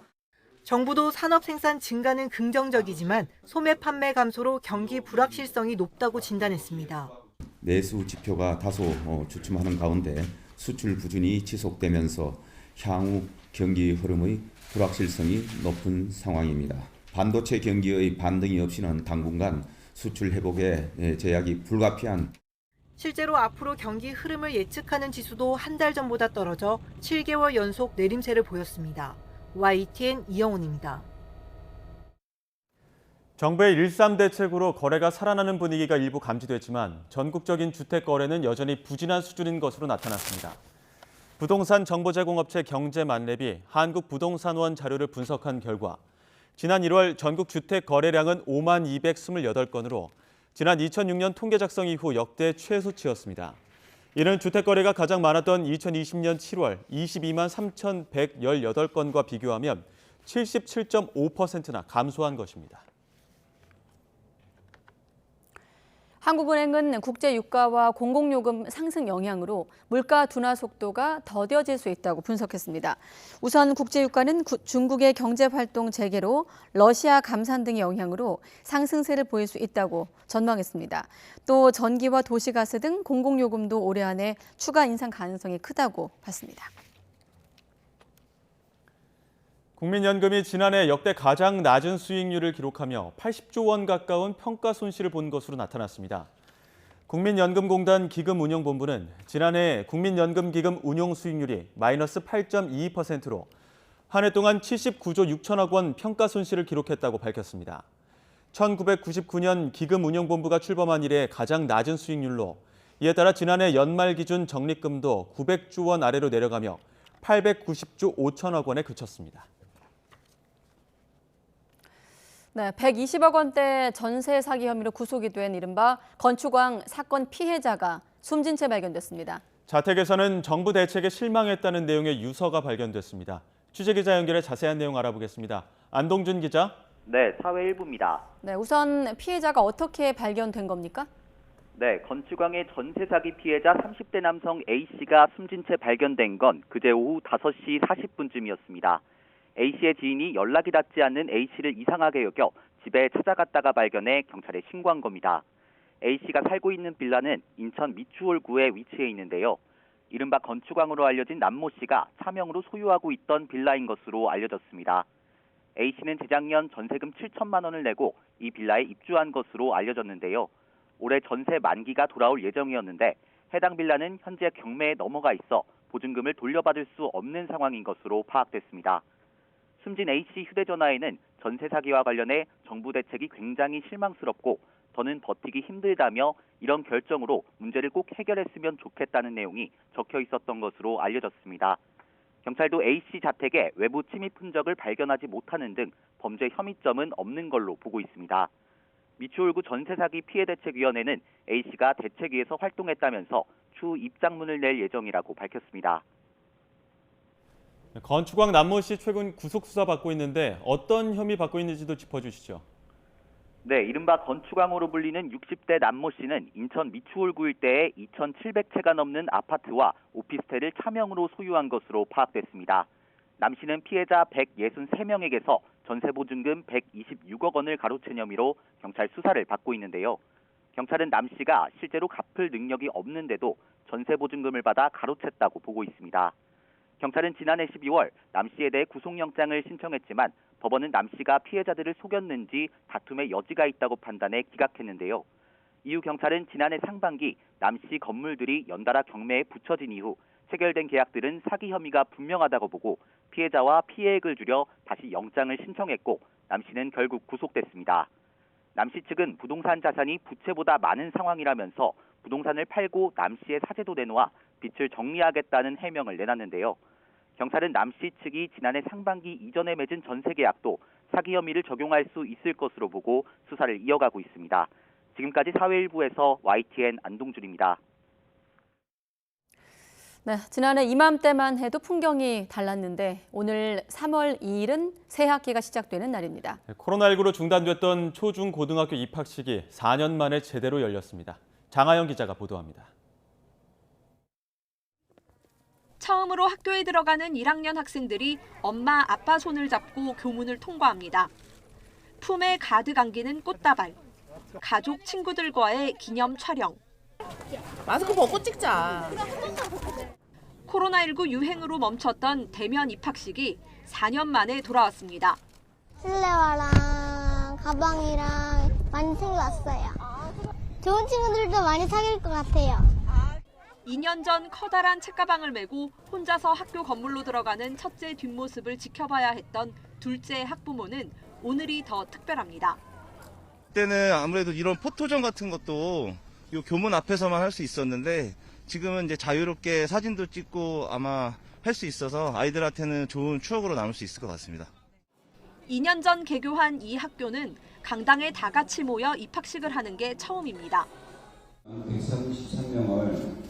정부도 산업 생산 증가는 긍정적이지만 소매 판매 감소로 경기 불확실성이 높다고 진단했습니다. 내수 지표가 다소 주춤하는 가운데 수출 부진이 지속되면서 향후 경기 흐름의 불확실성이 높은 상황입니다. 반도체 경기의 반등이 없이는 당분간 수출 회복에 제약이 불가피한. 실제로 앞으로 경기 흐름을 예측하는 지수도 한 달 전보다 떨어져 7개월 연속 내림세를 보였습니다. YTN 이영훈입니다. 정부의 1.3 대책으로 거래가 살아나는 분위기가 일부 감지됐지만 전국적인 주택 거래는 여전히 부진한 수준인 것으로 나타났습니다. 부동산 정보제공업체 경제만렙이 한국부동산원 자료를 분석한 결과 지난 1월 전국 주택 거래량은 5만 228건으로 지난 2006년 통계 작성 이후 역대 최소치였습니다. 이는 주택 거래가 가장 많았던 2020년 7월 22만 3,118건과 비교하면 77.5%나 감소한 것입니다. 한국은행은 국제 유가와 공공요금 상승 영향으로 물가 둔화 속도가 더뎌질 수 있다고 분석했습니다. 우선 국제 유가는 중국의 경제 활동 재개로 러시아 감산 등의 영향으로 상승세를 보일 수 있다고 전망했습니다. 또 전기와 도시가스 등 공공요금도 올해 안에 추가 인상 가능성이 크다고 봤습니다. 국민연금이 지난해 역대 가장 낮은 수익률을 기록하며 80조 원 가까운 평가 손실을 본 것으로 나타났습니다. 국민연금공단 기금운용본부는 지난해 국민연금기금 운용 수익률이 마이너스 8.22%로 한 해 동안 79조 6천억 원 평가 손실을 기록했다고 밝혔습니다. 1999년 기금운용본부가 출범한 이래 가장 낮은 수익률로 이에 따라 지난해 연말 기준 적립금도 900조 원 아래로 내려가며 890조 5천억 원에 그쳤습니다. 네, 120억 원대 전세 사기 혐의로 구속이 된 이른바 건축왕 사건 피해자가 숨진 채 발견됐습니다. 자택에서는 정부 대책에 실망했다는 내용의 유서가 발견됐습니다. 취재기자 연결해 자세한 내용 알아보겠습니다. 안동준 기자. 네, 사회 일부입니다. 네, 우선 피해자가 어떻게 발견된 겁니까? 네, 건축왕의 전세 사기 피해자 30대 남성 A씨가 숨진 채 발견된 건 그제 오후 5시 40분쯤이었습니다. A씨의 지인이 연락이 닿지 않는 A씨를 이상하게 여겨 집에 찾아갔다가 발견해 경찰에 신고한 겁니다. A씨가 살고 있는 빌라는 인천 미추홀구에 위치해 있는데요. 이른바 건축왕으로 알려진 남모씨가 차명으로 소유하고 있던 빌라인 것으로 알려졌습니다. A씨는 재작년 전세금 7천만 원을 내고 이 빌라에 입주한 것으로 알려졌는데요. 올해 전세 만기가 돌아올 예정이었는데 해당 빌라는 현재 경매에 넘어가 있어 보증금을 돌려받을 수 없는 상황인 것으로 파악됐습니다. 숨진 A씨 휴대전화에는 전세 사기와 관련해 정부 대책이 굉장히 실망스럽고 더는 버티기 힘들다며 이런 결정으로 문제를 꼭 해결했으면 좋겠다는 내용이 적혀 있었던 것으로 알려졌습니다. 경찰도 A씨 자택에 외부 침입 흔적을 발견하지 못하는 등 범죄 혐의점은 없는 걸로 보고 있습니다. 미추홀구 전세사기 피해대책위원회는 A씨가 대책위에서 활동했다면서 추후 입장문을 낼 예정이라고 밝혔습니다. 건축왕 남모 씨 최근 구속 수사 받고 있는데 어떤 혐의 받고 있는지도 짚어주시죠. 네, 이른바 건축왕으로 불리는 60대 남모 씨는 인천 미추홀구 일대에 2,700채가 넘는 아파트와 오피스텔을 차명으로 소유한 것으로 파악됐습니다. 남 씨는 피해자 163명에게서 전세보증금 126억 원을 가로챈 혐의로 경찰 수사를 받고 있는데요. 경찰은 남 씨가 실제로 갚을 능력이 없는데도 전세보증금을 받아 가로챘다고 보고 있습니다. 경찰은 지난해 12월 남 씨에 대해 구속영장을 신청했지만 법원은 남 씨가 피해자들을 속였는지 다툼의 여지가 있다고 판단해 기각했는데요. 이후 경찰은 지난해 상반기 남 씨 건물들이 연달아 경매에 붙여진 이후 체결된 계약들은 사기 혐의가 분명하다고 보고 피해자와 피해액을 줄여 다시 영장을 신청했고 남 씨는 결국 구속됐습니다. 남 씨 측은 부동산 자산이 부채보다 많은 상황이라면서 부동산을 팔고 남 씨의 사재도 내놓아 빚을 정리하겠다는 해명을 내놨는데요. 경찰은 남 씨 측이 지난해 상반기 이전에 맺은 전세 계약도 사기 혐의를 적용할 수 있을 것으로 보고 수사를 이어가고 있습니다. 지금까지 사회일부에서 YTN 안동준입니다. 네, 지난해 이맘때만 해도 풍경이 달랐는데 오늘 3월 2일은 새 학기가 시작되는 날입니다. 코로나19로 중단됐던 초중 고등학교 입학식이 4년 만에 제대로 열렸습니다. 장하영 기자가 보도합니다. 처음으로 학교에 들어가는 1학년 학생들이 엄마, 아빠 손을 잡고 교문을 통과합니다. 품에 가득 안기는 꽃다발, 가족, 친구들과의 기념 촬영. 마스크 벗고 찍자. 코로나19 유행으로 멈췄던 대면 입학식이 4년 만에 돌아왔습니다. 실내화랑 가방이랑 많이 챙겨왔어요. 좋은 친구들도 많이 사귈 것 같아요. 2년 전 커다란 책가방을 메고 혼자서 학교 건물로 들어가는 첫째 뒷모습을 지켜봐야 했던 둘째 학부모는 오늘이 더 특별합니다. 그때는 아무래도 이런 포토존 같은 것도 이 교문 앞에서만 할 수 있었는데 지금은 이제 자유롭게 사진도 찍고 아마 할 수 있어서 아이들한테는 좋은 추억으로 남을 수 있을 것 같습니다. 2년 전 개교한 이 학교는 강당에 다 같이 모여 입학식을 하는 게 처음입니다. 133명을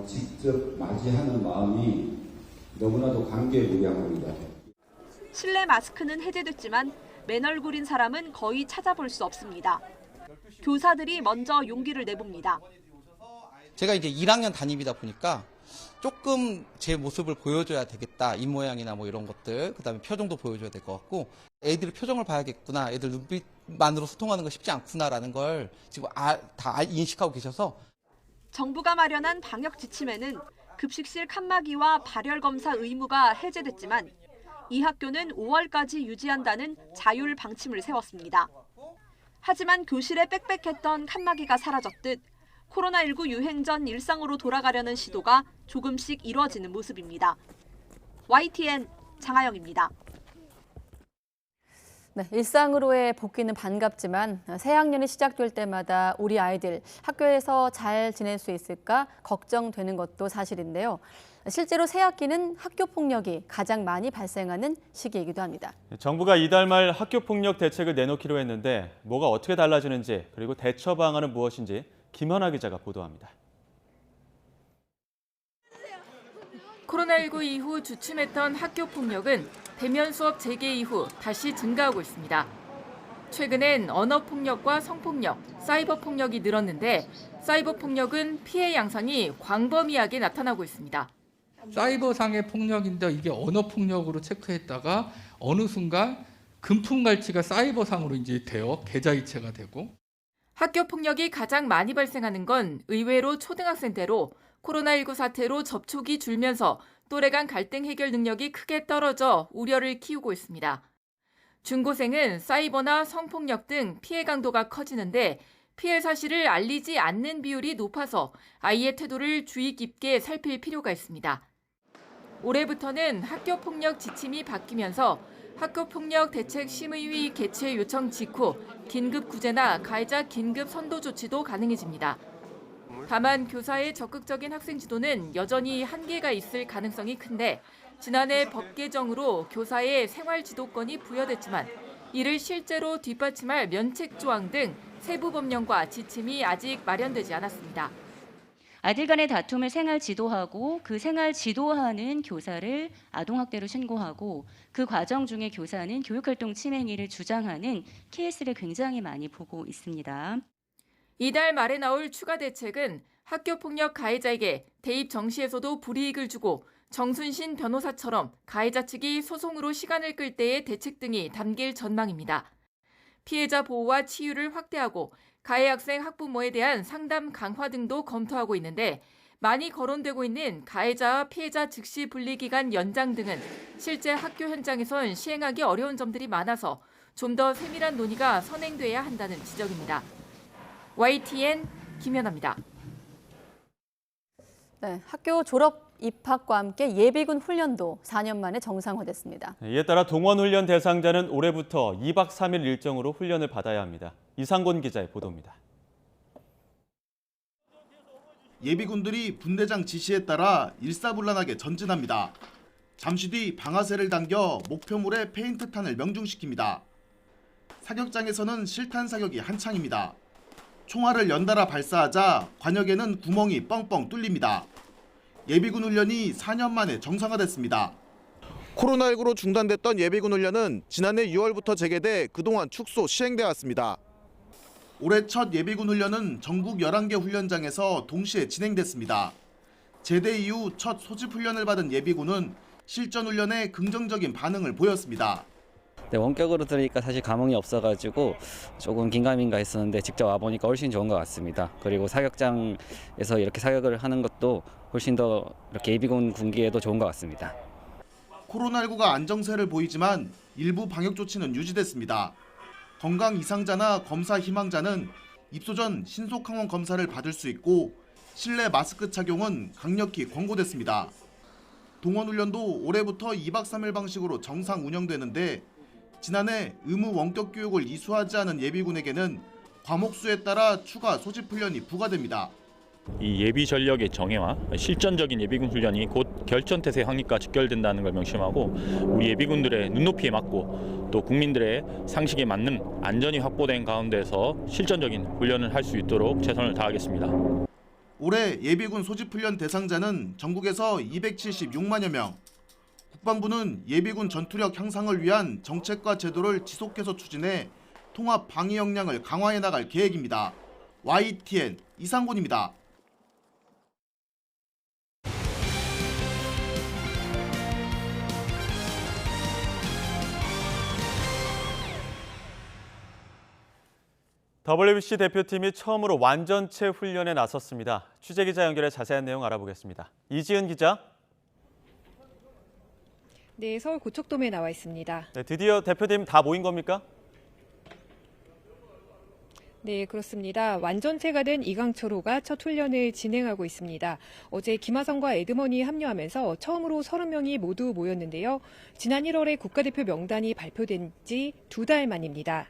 직접 맞이하는 마음이 너무나도 감개무량합니다. 실내 마스크는 해제됐지만 맨 얼굴인 사람은 거의 찾아볼 수 없습니다. 교사들이 먼저 용기를 내봅니다. 제가 이제 1학년 담임이다 보니까 조금 제 모습을 보여줘야 되겠다. 입모양이나 뭐 이런 것들, 그다음에 표정도 보여줘야 될 것 같고 애들의 표정을 봐야겠구나. 애들 눈빛만으로 소통하는 거 쉽지 않구나라는 걸 지금 다 인식하고 계셔서 정부가 마련한 방역 지침에는 급식실 칸막이와 발열 검사 의무가 해제됐지만 이 학교는 5월까지 유지한다는 자율 방침을 세웠습니다. 하지만 교실에 빽빽했던 칸막이가 사라졌듯 코로나19 유행 전 일상으로 돌아가려는 시도가 조금씩 이루어지는 모습입니다. YTN 장하영입니다. 네, 일상으로의 복귀는 반갑지만 새 학년이 시작될 때마다 우리 아이들 학교에서 잘 지낼 수 있을까 걱정되는 것도 사실인데요. 실제로 새 학기는 학교 폭력이 가장 많이 발생하는 시기이기도 합니다. 정부가 이달 말 학교 폭력 대책을 내놓기로 했는데 뭐가 어떻게 달라지는지 그리고 대처 방안은 무엇인지 김현아 기자가 보도합니다. 코로나19 이후 주춤했던 학교 폭력은 대면 수업 재개 이후 다시 증가하고 있습니다. 최근엔 언어 폭력과 성폭력, 사이버 폭력이 늘었는데 사이버 폭력은 피해 양상이 광범위하게 나타나고 있습니다. 사이버상의 폭력인데 이게 언어 폭력으로 체크했다가 어느 순간 금품갈취가 사이버상으로 이제 되어 계좌이체가 되고 학교 폭력이 가장 많이 발생하는 건 의외로 초등학생 때로 코로나19 사태로 접촉이 줄면서 또래 간 갈등 해결 능력이 크게 떨어져 우려를 키우고 있습니다. 중고생은 사이버나 성폭력 등 피해 강도가 커지는데 피해 사실을 알리지 않는 비율이 높아서 아이의 태도를 주의 깊게 살필 필요가 있습니다. 올해부터는 학교폭력 지침이 바뀌면서 학교폭력 대책심의위 개최 요청 직후 긴급 구제나 가해자 긴급 선도 조치도 가능해집니다. 다만 교사의 적극적인 학생 지도는 여전히 한계가 있을 가능성이 큰데 지난해 법 개정으로 교사의 생활 지도권이 부여됐지만 이를 실제로 뒷받침할 면책 조항 등 세부 법령과 지침이 아직 마련되지 않았습니다. 아들 간의 다툼을 생활 지도하고 그 생활 지도하는 교사를 아동학대로 신고하고 그 과정 중에 교사는 교육활동 침해 행위를 주장하는 케이스를 굉장히 많이 보고 있습니다. 이달 말에 나올 추가 대책은 학교폭력 가해자에게 대입 정시에서도 불이익을 주고 정순신 변호사처럼 가해자 측이 소송으로 시간을 끌 때의 대책 등이 담길 전망입니다. 피해자 보호와 치유를 확대하고 가해 학생 학부모에 대한 상담 강화 등도 검토하고 있는데 많이 거론되고 있는 가해자와 피해자 즉시 분리기간 연장 등은 실제 학교 현장에선 시행하기 어려운 점들이 많아서 좀 더 세밀한 논의가 선행돼야 한다는 지적입니다. YTN 김연아입니다. 네, 학교 졸업 입학과 함께 예비군 훈련도 4년 만에 정상화됐습니다. 이에 따라 동원훈련 대상자는 올해부터 2박 3일 일정으로 훈련을 받아야 합니다. 이상곤 기자의 보도입니다. 예비군들이 분대장 지시에 따라 일사불란하게 전진합니다. 잠시 뒤 방아쇠를 당겨 목표물에 페인트탄을 명중시킵니다. 사격장에서는 실탄 사격이 한창입니다. 총알을 연달아 발사하자 관역에는 구멍이 뻥뻥 뚫립니다. 예비군 훈련이 4년 만에 정상화됐습니다. 코로나19로 중단됐던 예비군 훈련은 지난해 6월부터 재개돼 그동안 축소 시행돼 왔습니다. 올해 첫 예비군 훈련은 전국 11개 훈련장에서 동시에 진행됐습니다. 제대 이후 첫 소집 훈련을 받은 예비군은 실전 훈련에 긍정적인 반응을 보였습니다. 네, 원격으로 들으니까 사실 감흥이 없어가지고 조금 긴가민가 했었는데 직접 와보니까 훨씬 좋은 것 같습니다. 그리고 사격장에서 이렇게 사격을 하는 것도 훨씬 더 이렇게 예비군 군기에도 좋은 것 같습니다. 코로나19가 안정세를 보이지만 일부 방역 조치는 유지됐습니다. 건강 이상자나 검사 희망자는 입소 전 신속항원 검사를 받을 수 있고 실내 마스크 착용은 강력히 권고됐습니다. 동원훈련도 올해부터 2박 3일 방식으로 정상 운영되는데 지난해 의무 원격 교육을 이수하지 않은 예비군에게는 과목 수에 따라 추가 소집 훈련이 부과됩니다. 이 예비 전력의 정예와 실전적인 예비군 훈련이 곧 결전태세 확립과 직결된다는 걸 명심하고 우리 예비군들의 눈높이에 맞고 또 국민들의 상식에 맞는 안전이 확보된 가운데서 실전적인 훈련을 할 수 있도록 최선을 다하겠습니다. 올해 예비군 소집 훈련 대상자는 전국에서 276만여 명. 국방부는 예비군 전투력 향상을 위한 정책과 제도를 지속해서 추진해 통합 방위 역량을 강화해 나갈 계획입니다. YTN 이상곤입니다. WBC 대표팀이 처음으로 완전체 훈련에 나섰습니다. 취재기자 연결해 자세한 내용 알아보겠습니다. 이지은 기자. 네, 서울 고척돔에 나와 있습니다. 네, 드디어 대표팀 다 모인 겁니까? 네, 그렇습니다. 완전체가 된 이강철호가 첫 훈련을 진행하고 있습니다. 어제 김하성과 에드먼이 합류하면서 처음으로 30명이 모두 모였는데요. 지난 1월에 국가대표 명단이 발표된 지 2달 만입니다.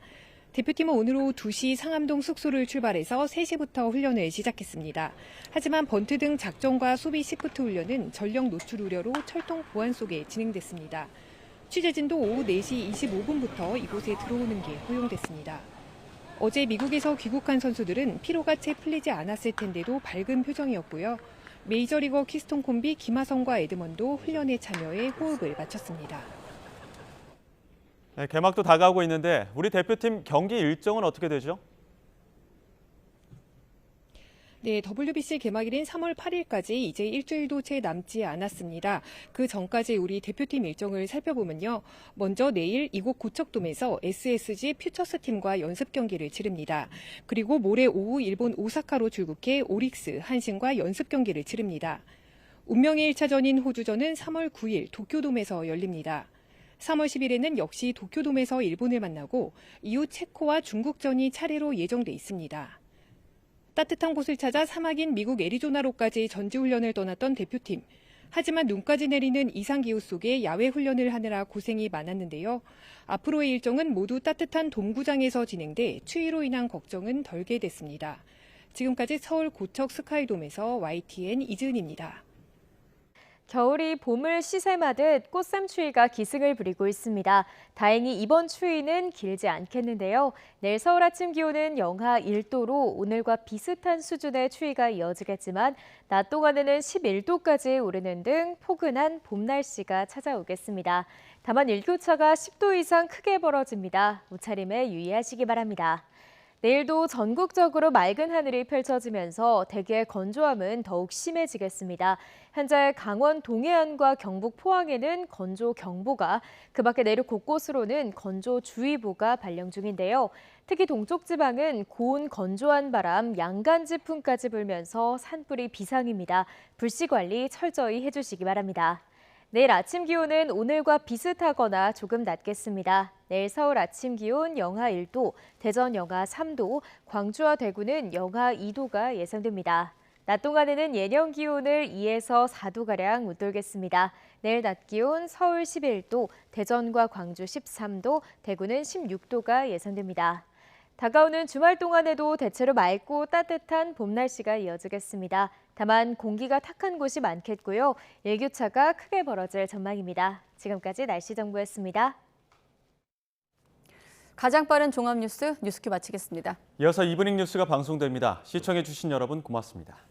대표팀은 오늘 오후 2시 상암동 숙소를 출발해서 3시부터 훈련을 시작했습니다. 하지만 번트 등 작전과 수비 시프트 훈련은 전력 노출 우려로 철통 보안 속에 진행됐습니다. 취재진도 오후 4시 25분부터 이곳에 들어오는 게 허용됐습니다. 어제 미국에서 귀국한 선수들은 피로가 채 풀리지 않았을 텐데도 밝은 표정이었고요. 메이저리거 키스톤 콤비 김하성과 에드먼도 훈련에 참여해 호흡을 맞췄습니다. 네, 개막도 다가오고 있는데 우리 대표팀 경기 일정은 어떻게 되죠? 네, WBC 개막일인 3월 8일까지 이제 일주일도 채 남지 않았습니다. 그 전까지 우리 대표팀 일정을 살펴보면요. 먼저 내일 이곳 고척돔에서 SSG 퓨처스 팀과 연습 경기를 치릅니다. 그리고 모레 오후 일본 오사카로 출국해 오릭스, 한신과 연습 경기를 치릅니다. 운명의 1차전인 호주전은 3월 9일 도쿄돔에서 열립니다. 3월 10일에는 역시 도쿄돔에서 일본을 만나고 이후 체코와 중국전이 차례로 예정돼 있습니다. 따뜻한 곳을 찾아 사막인 미국 애리조나로까지 전지훈련을 떠났던 대표팀. 하지만 눈까지 내리는 이상기후 속에 야외 훈련을 하느라 고생이 많았는데요. 앞으로의 일정은 모두 따뜻한 돔구장에서 진행돼 추위로 인한 걱정은 덜게 됐습니다. 지금까지 서울 고척 스카이돔에서 YTN 이지은입니다. 겨울이 봄을 시샘하듯 꽃샘추위가 기승을 부리고 있습니다. 다행히 이번 추위는 길지 않겠는데요. 내일 서울 아침 기온은 영하 1도로 오늘과 비슷한 수준의 추위가 이어지겠지만 낮 동안에는 11도까지 오르는 등 포근한 봄 날씨가 찾아오겠습니다. 다만 일교차가 10도 이상 크게 벌어집니다. 옷차림에 유의하시기 바랍니다. 내일도 전국적으로 맑은 하늘이 펼쳐지면서 대기의 건조함은 더욱 심해지겠습니다. 현재 강원 동해안과 경북 포항에는 건조경보가, 그 밖에 내륙 곳곳으로는 건조주의보가 발령 중인데요. 특히 동쪽 지방은 고온 건조한 바람, 양간지풍까지 불면서 산불이 비상입니다. 불씨 관리 철저히 해주시기 바랍니다. 내일 아침 기온은 오늘과 비슷하거나 조금 낮겠습니다. 내일 서울 아침 기온 영하 1도, 대전 영하 3도, 광주와 대구는 영하 2도가 예상됩니다. 낮 동안에는 예년 기온을 2에서 4도가량 웃돌겠습니다. 내일 낮 기온 서울 11도, 대전과 광주 13도, 대구는 16도가 예상됩니다. 다가오는 주말 동안에도 대체로 맑고 따뜻한 봄 날씨가 이어지겠습니다. 다만 공기가 탁한 곳이 많겠고요. 일교차가 크게 벌어질 전망입니다. 지금까지 날씨 정보였습니다. 가장 빠른 종합뉴스 뉴스큐 마치겠습니다. 이어서 이브닝 뉴스가 방송됩니다. 시청해주신 여러분 고맙습니다.